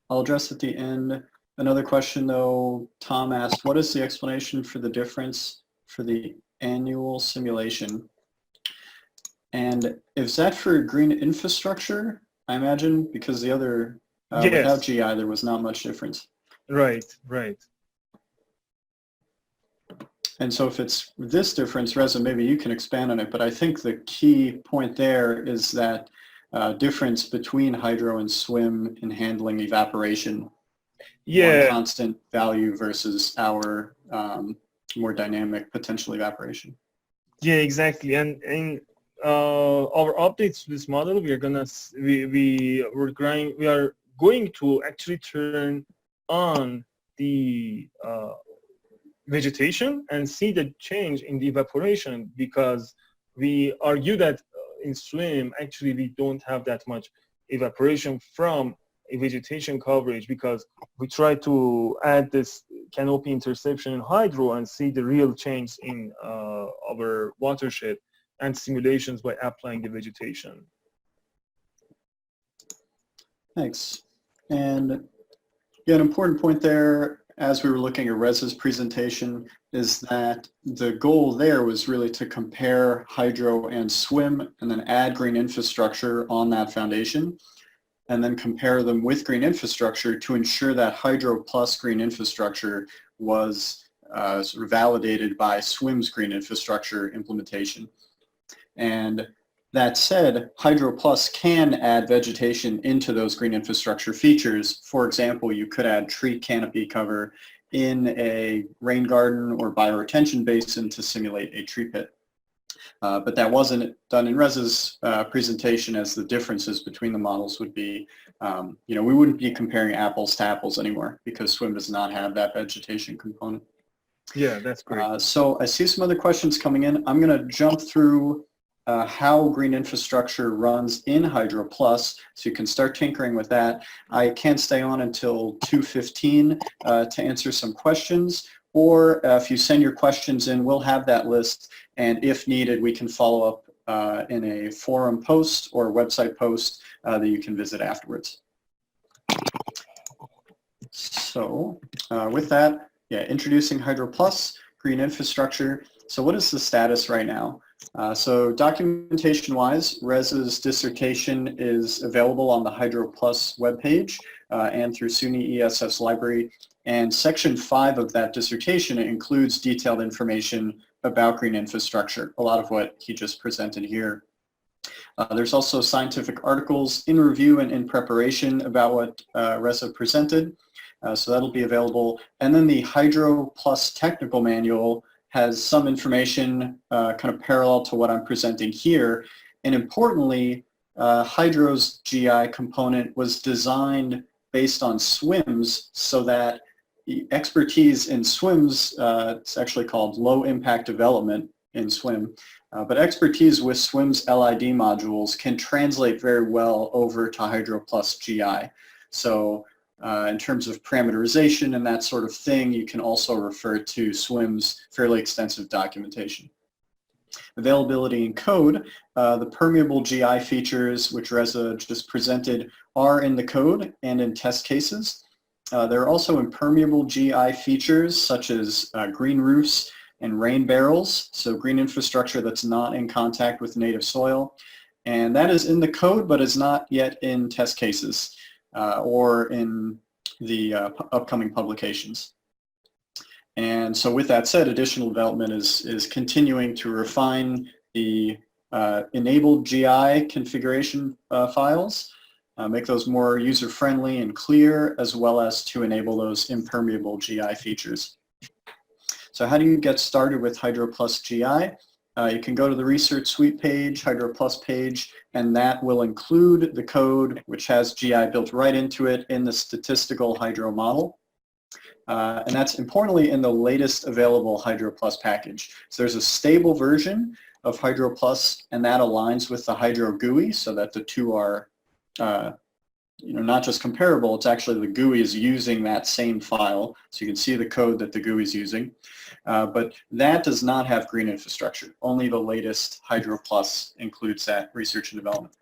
I'll address at the end. Another question though, Tom asked, what is the explanation for the difference for the annual simulation? And is that for green infrastructure, I imagine, because the other, yes. Without GI, there was not much difference. Right, right. And so if it's this difference, Reza, maybe you can expand on it, but I think the key point there is that difference between hydro and SWMM in handling evaporation. Yeah. One constant value versus our more dynamic potential evaporation. Yeah, exactly. And in our updates to this model, we are going to actually turn on the vegetation and see the change in the evaporation, because we argue that in SWMM, actually, we don't have that much evaporation from a vegetation coverage, because we try to add this canopy interception in hydro and see the real change in our watershed and simulations by applying the vegetation. Thanks. And yeah, an important point there, as we were looking at Reza's presentation, is that the goal there was really to compare hydro and SWMM and then add green infrastructure on that foundation, and then compare them with green infrastructure to ensure that hydro plus green infrastructure was sort of validated by SWMM's green infrastructure implementation. And that said, Hydro Plus can add vegetation into those green infrastructure features. For example, you could add tree canopy cover in a rain garden or bioretention basin to simulate a tree pit. But that wasn't done in Reza's presentation, as the differences between the models would be, we wouldn't be comparing apples to apples anymore, because SWMM does not have that vegetation component. Yeah, that's great. So I see some other questions coming in. I'm going to jump through how green infrastructure runs in Hydro Plus, so you can start tinkering with that. I can't stay on until 2:15 to answer some questions, or if you send your questions in, we'll have that list, and if needed, we can follow up in a forum post or website post that you can visit afterwards. So with that, yeah, introducing Hydro Plus, green infrastructure. So what is the status right now? So documentation-wise, Reza's dissertation is available on the Hydro Plus webpage and through SUNY ESF's library. And section 5 of that dissertation includes detailed information about green infrastructure, a lot of what he just presented here. There's also scientific articles in review and in preparation about what Reza presented. So that'll be available. And then the Hydro Plus technical manual has some information kind of parallel to what I'm presenting here. And importantly, Hydro's GI component was designed based on SWMMs so that the expertise in SWMMs, it's actually called low impact development in SWMM, but expertise with SWMM's LID modules can translate very well over to Hydro Plus GI. So in terms of parameterization and that sort of thing, you can also refer to SWMM's fairly extensive documentation. Availability and code, the permeable GI features, which Reza just presented, are in the code and in test cases. There are also impermeable GI features such as green roofs and rain barrels, so green infrastructure that's not in contact with native soil. And that is in the code, but is not yet in test cases or in the upcoming publications. And so with that said, additional development is continuing to refine the enabled GI configuration files, make those more user-friendly and clear, as well as to enable those impermeable GI features. So how do you get started with Hydro Plus GI? You can go to the Research Suite page, Hydro Plus page, and that will include the code, which has GI built right into it in the statistical hydro model. And that's importantly in the latest available Hydro Plus package. So there's a stable version of Hydro Plus, and that aligns with the Hydro GUI so that the two are not just comparable, it's actually the GUI is using that same file. So you can see the code that the GUI is using. But that does not have green infrastructure. Only the latest Hydro Plus includes that research and development.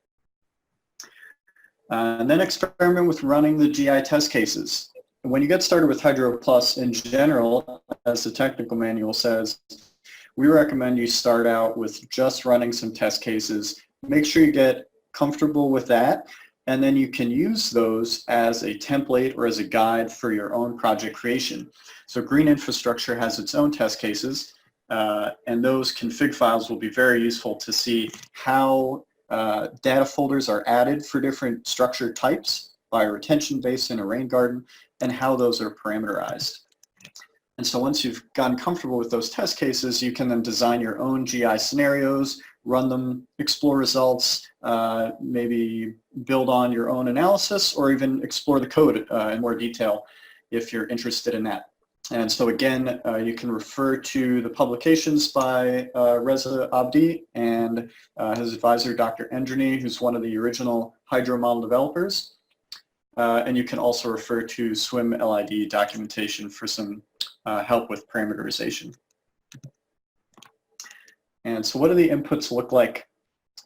And then experiment with running the GI test cases. When you get started with Hydro Plus in general, as the technical manual says, we recommend you start out with just running some test cases. Make sure you get comfortable with that, and then you can use those as a template or as a guide for your own project creation. So green infrastructure has its own test cases, and those config files will be very useful to see how data folders are added for different structure types by a retention basin, a rain garden, and how those are parameterized. And so once you've gotten comfortable with those test cases, you can then design your own GI scenarios, run them, explore results, maybe build on your own analysis, or even explore the code in more detail if you're interested in that. And so again, you can refer to the publications by Reza Abdi and his advisor, Dr. Endrani, who's one of the original hydro model developers. And you can also refer to SWMM LID documentation for some help with parameterization. And so what do the inputs look like?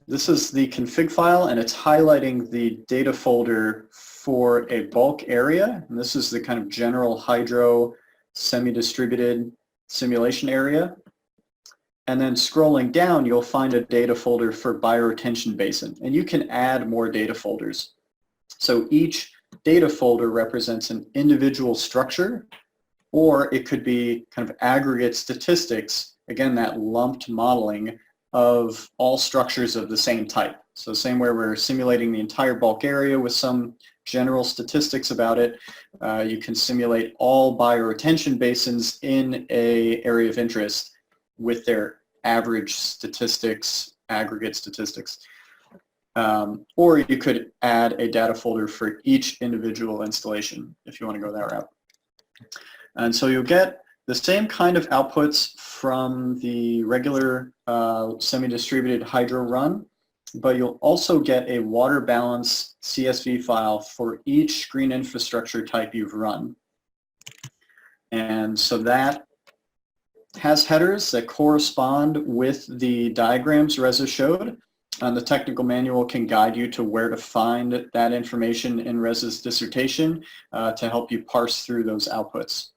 This is the config file, and it's highlighting the data folder for a bulk area. And this is the kind of general hydro semi-distributed simulation area. And then scrolling down, you'll find a data folder for bioretention basin. And you can add more data folders. So each data folder represents an individual structure, or it could be kind of aggregate statistics, again, that lumped modeling of all structures of the same type. So same way we're simulating the entire bulk area with some general statistics about it, you can simulate all bioretention basins in an area of interest with their average statistics, aggregate statistics. Or you could add a data folder for each individual installation if you want to go that route. And so you'll get the same kind of outputs from the regular semi-distributed hydro run, but you'll also get a water balance CSV file for each green infrastructure type you've run. And so that has headers that correspond with the diagrams Reza showed. And the technical manual can guide you to where to find that information in Reza's dissertation to help you parse through those outputs.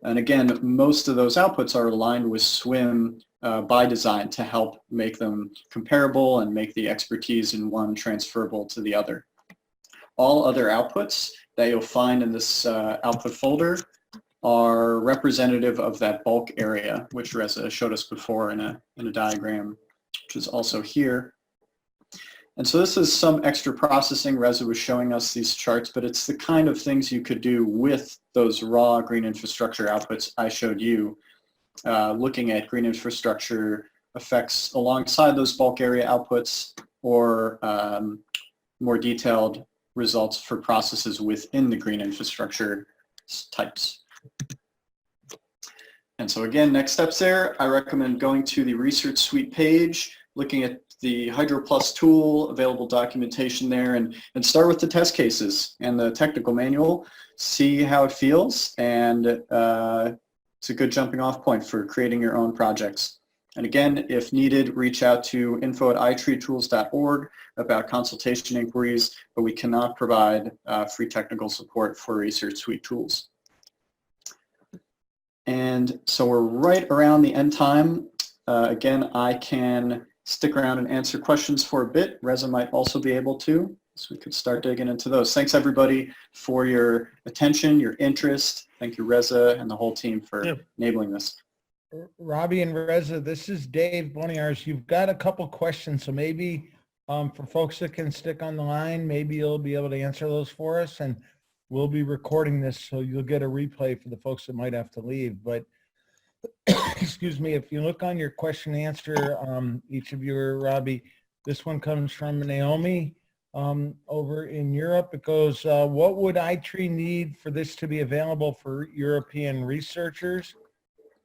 And again, most of those outputs are aligned with SWMM by design to help make them comparable and make the expertise in one transferable to the other. All other outputs that you'll find in this output folder are representative of that bulk area, which Reza showed us before in a diagram, which is also here. And so this is some extra processing. Reza was showing us these charts, but it's the kind of things you could do with those raw green infrastructure outputs I showed you, looking at green infrastructure effects alongside those bulk area outputs, or more detailed results for processes within the green infrastructure types. And so again, next steps there, I recommend going to the Research Suite page, looking at the HydroPlus tool, available documentation there, and start with the test cases and the technical manual, see how it feels, and it's a good jumping off point for creating your own projects. And again, if needed, reach out to info@itreetools.org about consultation inquiries, but we cannot provide free technical support for Research Suite tools. And so we're right around the end time. Again, I can stick around and answer questions for a bit. Reza might also be able to, so we could start digging into those. Thanks everybody for your attention, your interest. Thank you, Reza, and the whole team for enabling this. Robbie and Reza, this is Dave Boniars. You've got a couple questions, so maybe for folks that can stick on the line, maybe you'll be able to answer those for us, and we'll be recording this, so you'll get a replay for the folks that might have to leave. But excuse me, if you look on your question and answer, each of you or Robbie, this one comes from Naomi over in Europe. It goes, what would iTree need for this to be available for European researchers?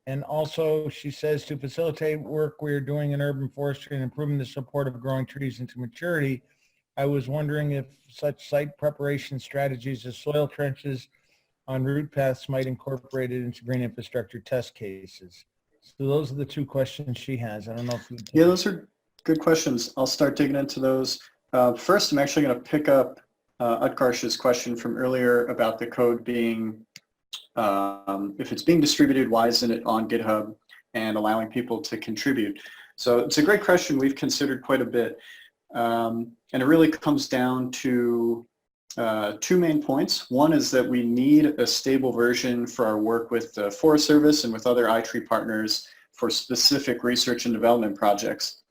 And also, she says, to facilitate work we are doing in urban forestry and improving the support of growing trees into maturity, I was wondering if such site preparation strategies as soil trenches on root paths might incorporate it into green infrastructure test cases. So those are the two questions she has. I don't know if you... Yeah, those are good questions. I'll start digging into those. First, I'm actually going to pick up Utkarsh's question from earlier about the code being, if it's being distributed, why isn't it on GitHub and allowing people to contribute? So it's a great question we've considered quite a bit. And it really comes down to two main points. One is that we need a stable version for our work with the Forest Service and with other iTree partners for specific research and development projects.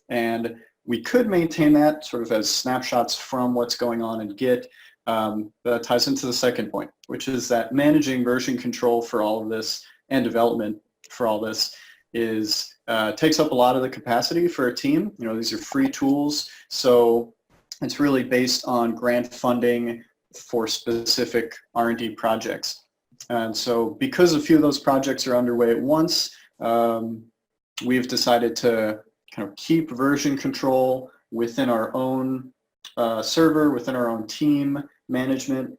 And we could maintain that sort of as snapshots from what's going on in Git. That ties into the second point, which is that managing version control for all of this and development for all this is takes up a lot of the capacity for a team. You know, these are free tools, so it's really based on grant funding for specific R&D projects. And so because a few of those projects are underway at once, we've decided to kind of keep version control within our own server, within our own team management.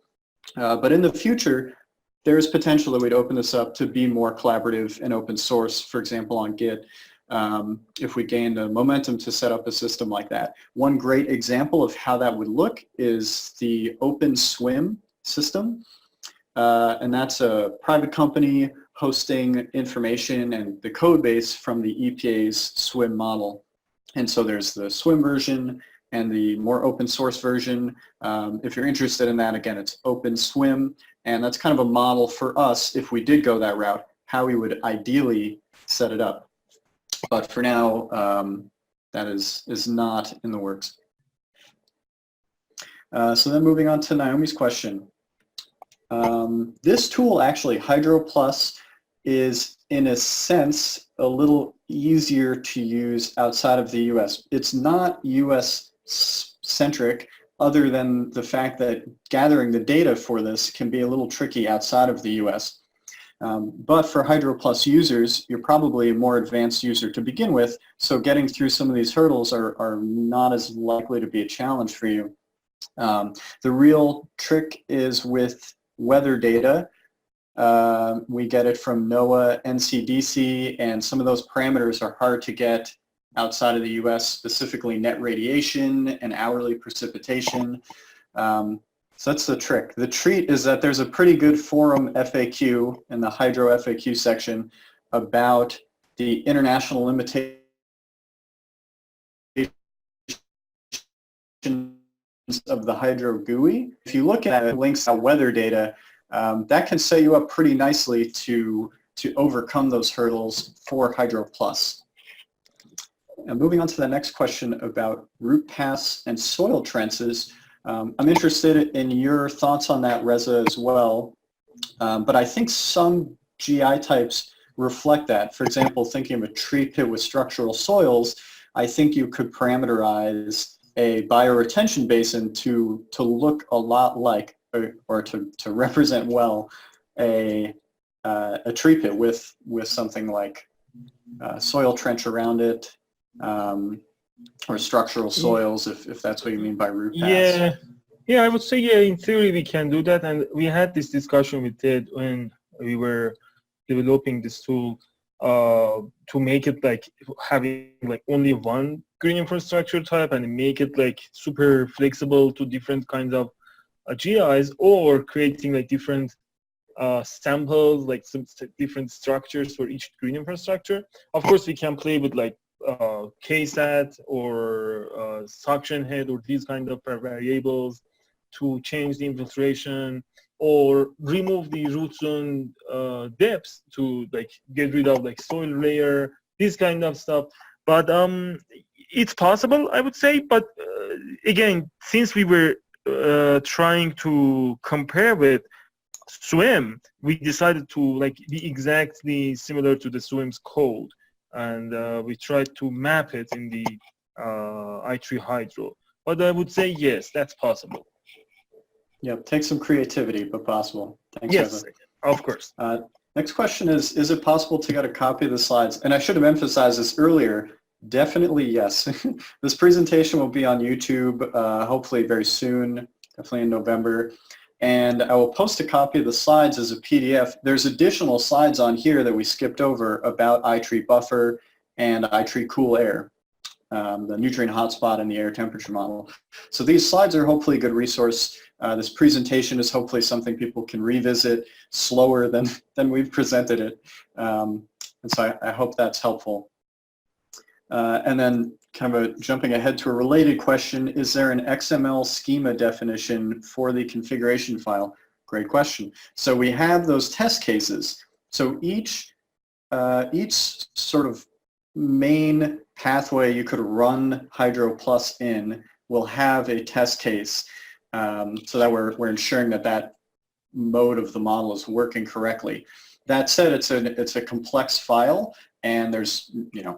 But in the future, there is potential that we'd open this up to be more collaborative and open source, for example, on Git, if we gained the momentum to set up a system like that. One great example of how that would look is the Open SWMM system. And that's a private company hosting information and the code base from the EPA's SWMM model. And so there's the SWMM version and the more open source version. If you're interested in that, again, it's Open SWMM. And that's kind of a model for us, if we did go that route, how we would ideally set it up. But for now, that is not in the works. So then moving on to Naomi's question. This tool, actually, HydroPlus, is in a sense a little easier to use outside of the US. It's not US centric, other than the fact that gathering the data for this can be a little tricky outside of the US. But for HydroPlus users, you're probably a more advanced user to begin with, so getting through some of these hurdles are not as likely to be a challenge for you. The real trick is with weather data. We get it from NOAA, NCDC, and some of those parameters are hard to get outside of the US, specifically net radiation and hourly precipitation. So that's the trick. The treat is that there's a pretty good forum FAQ in the Hydro FAQ section about the international limitations of the hydro GUI. If you look at links to weather data, that can set you up pretty nicely to overcome those hurdles for Hydro Plus. And moving on to the next question about root paths and soil trenches, I'm interested in your thoughts on that, Reza, as well. But I think some GI types reflect that. For example, thinking of a tree pit with structural soils, I think you could parameterize a bioretention basin to look a lot like, or to represent well, a tree pit with something like soil trench around it, or structural soils, if that's what you mean by root paths. Yeah, I would say, yeah, in theory we can do that, and we had this discussion with Ted when we were developing this tool to make it like having like only one green infrastructure type and make it like super flexible to different kinds of GIs, or creating like different samples, like some different structures for each green infrastructure. Of course, we can play with like KSAT or suction head or these kind of variables to change the infiltration, or remove the root zone depths to like get rid of like soil layer, this kind of stuff. But it's possible, I would say. But again, since we were trying to compare with SWMM, we decided to like be exactly similar to the SWMM's code, and we tried to map it in the iTree Hydro. But I would say yes, that's possible. Yep, takes some creativity, but possible. Thanks, Yes, Reza. of course. Next question is it possible to get a copy of the slides? And I should have emphasized this earlier. Definitely yes. This presentation will be on YouTube, hopefully very soon, definitely in November. And I will post a copy of the slides as a PDF. There's additional slides on here that we skipped over about iTree Buffer and iTree Cool Air, the nutrient hotspot and the air temperature model. So these slides are hopefully a good resource. This presentation is hopefully something people can revisit slower than we've presented it. And so I hope that's helpful. And then kind of jumping ahead to a related question, is there an XML schema definition for the configuration file? Great question. So we have those test cases. So each sort of main pathway you could run Hydro Plus in will have a test case, so that we're ensuring that mode of the model is working correctly. That said, it's a complex file, and there's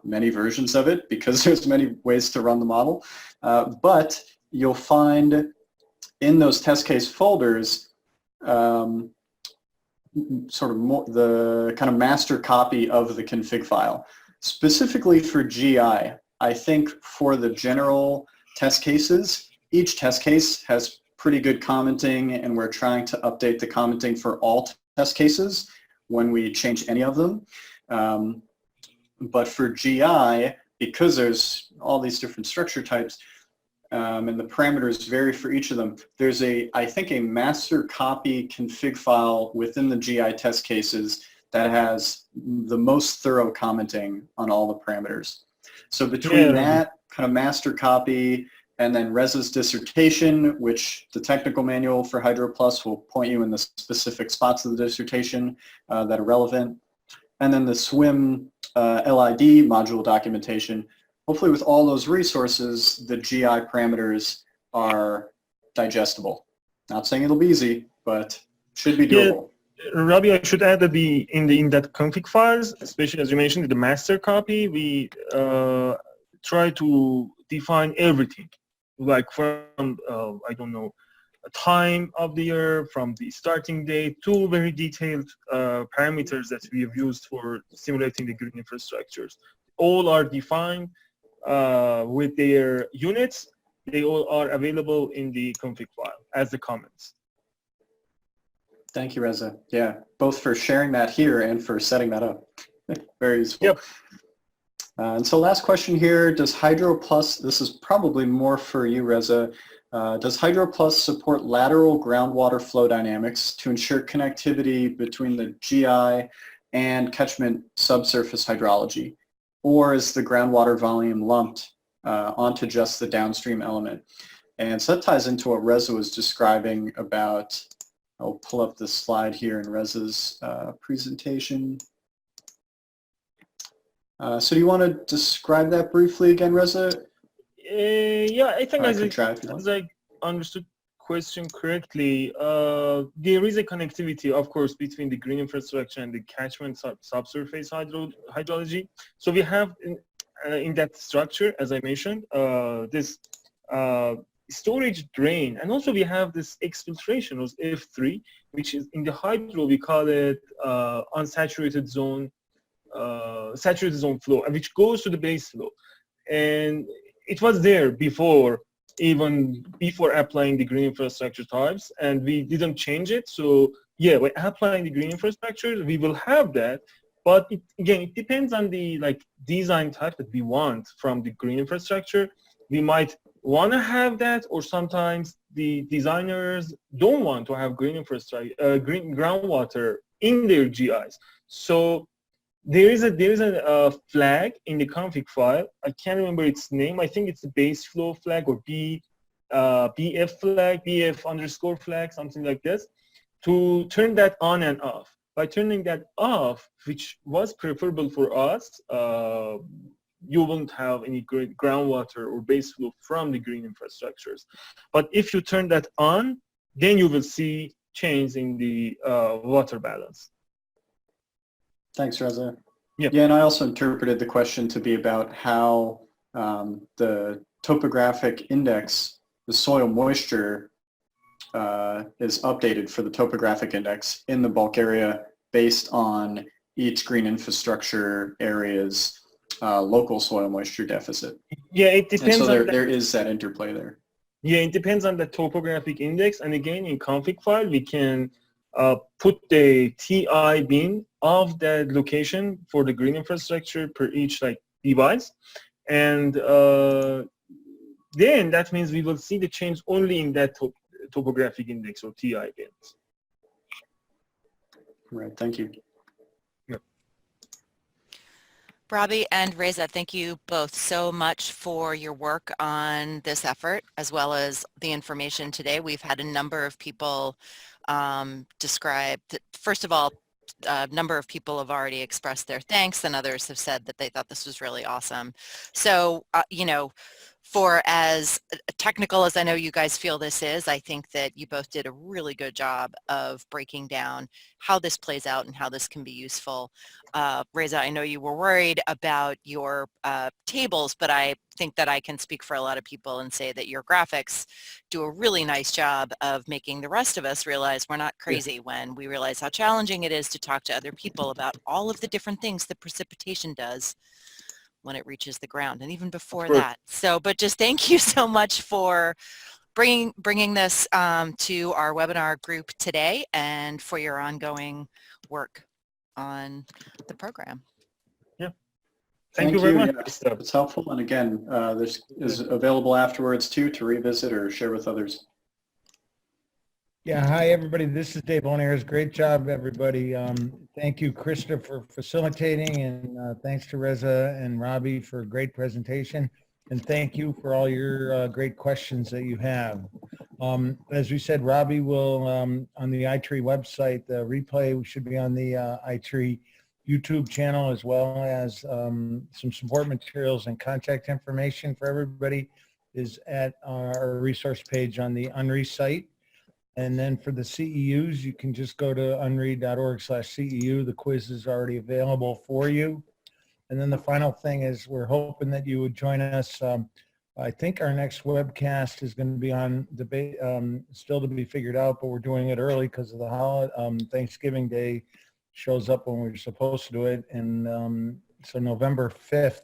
many versions of it because there's many ways to run the model. But you'll find in those test case folders sort of the kind of master copy of the config file. Specifically for GI, I think for the general test cases, each test case has pretty good commenting, and we're trying to update the commenting for all test cases when we change any of them. But for GI, because there's all these different structure types, and the parameters vary for each of them, there's I think a master copy config file within the GI test cases that has the most thorough commenting on all the parameters. So between that kind of master copy and then Reza's dissertation, which the technical manual for Hydro Plus will point you in the specific spots of the dissertation that are relevant, and then the SWMM LID module documentation, hopefully with all those resources, the GI parameters are digestible. Not saying it'll be easy, but should be doable. Yeah, Robbie, I should add that in that config files, especially as you mentioned, the master copy, we try to define everything, like from I don't know, a time of the year, from the starting date to very detailed parameters that we have used for simulating the green infrastructures. All are defined with their units. They all are available in the config file as the comments. Thank you, Reza. Yeah, both for sharing that here and for setting that up. Very useful. Yep. And so last question here, does Hydro Plus, this is probably more for you, Reza, does Hydro Plus support lateral groundwater flow dynamics to ensure connectivity between the GI and catchment subsurface hydrology? Or is the groundwater volume lumped onto just the downstream element? And so that ties into what Reza was describing about, I'll pull up this slide here in Reza's presentation. So do you want to describe that briefly again, Reza? Yeah, I think I could try if you want. as I understood question correctly, there is a connectivity, of course, between the green infrastructure and the catchment subsurface hydrology. So we have in that structure, as I mentioned, this storage drain, and also we have this exfiltration of F3, which is in the hydro, we call it unsaturated zone, saturated zone flow, which goes to the base flow. And it was there before, even before applying the green infrastructure types, and we didn't change it. So yeah, by applying the green infrastructure, we will have that. But again, it depends on the design type that we want from the green infrastructure. We might want to have that, or sometimes the designers don't want to have green infrastructure, green groundwater in their GIs. So there is a flag in the config file. I can't remember its name. I think it's the base flow flag or BF flag, BF_flag, something like this, to turn that on and off. By turning that off, which was preferable for us, you won't have any groundwater or base flow from the green infrastructures. But if you turn that on, then you will see change in the water balance. Thanks, Reza. Yeah. Yeah, and I also interpreted the question to be about how the topographic index, the soil moisture, is updated for the topographic index in the bulk area based on each green infrastructure area's local soil moisture deficit. Yeah, it depends. And so there is that interplay there. Yeah, it depends on the topographic index. And again, in config file, we can put the TI bin of that location for the green infrastructure per each device. And then that means we will see the change only in that topographic index or TI bins. Right, thank you. Robbie and Reza, thank you both so much for your work on this effort, as well as the information today. We've had a number of people describe, first of all, a number of people have already expressed their thanks, and others have said that they thought this was really awesome. So, you know, for as technical as I know you guys feel this is, I think that you both did a really good job of breaking down how this plays out and how this can be useful. Reza, I know you were worried about your tables, but I think that I can speak for a lot of people and say that your graphics do a really nice job of making the rest of us realize we're not crazy when we realize how challenging it is to talk to other people about all of the different things that precipitation does when it reaches the ground, and even before that. So, but just thank you so much for bringing this to our webinar group today, and for your ongoing work on the program. Yeah, thank you very much. Yeah, it's helpful, and again, this is available afterwards too to revisit or share with others. Yeah, hi everybody. This is Dave Onaires. Great job, everybody. Thank you, Krista, for facilitating, and thanks to Reza and Robbie for a great presentation. And thank you for all your great questions that you have. As we said, Robbie will, on the iTree website, the replay should be on the iTree YouTube channel, as well as some support materials and contact information for everybody is at our resource page on the UNRI site. And then for the CEUs, you can just go to unri.org/CEU. The quiz is already available for you. And then the final thing is we're hoping that you would join us. I think our next webcast is going to be on debate, still to be figured out, but we're doing it early because of the holiday. Thanksgiving Day shows up when we're supposed to do it. And so November 5th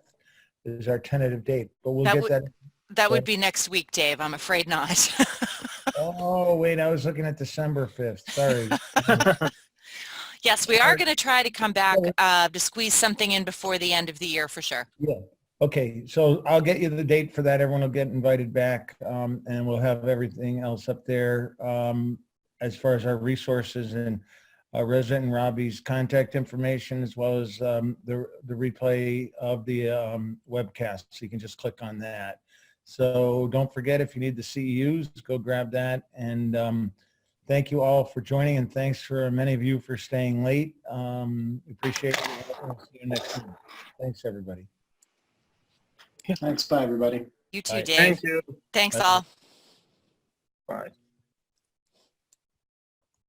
is our tentative date, but we'll get that. That would be next week, Dave. I'm afraid not. Oh, wait, I was looking at December 5th. Sorry. Yes, we are going to try to come back to squeeze something in before the end of the year for sure. Yeah. Okay. So I'll get you the date for that. Everyone will get invited back, and we'll have everything else up there as far as our resources. And Reza and Robbie's contact information, as well as the replay of the webcast. So you can just click on that. So don't forget, if you need the CEUs, go grab that. And thank you all for joining, and thanks for many of you for staying late. We appreciate it. We'll see you next time. Thanks, everybody. Thanks. Bye, everybody. You too, Bye. Dave. Thank you. Thanks Bye. all. Bye.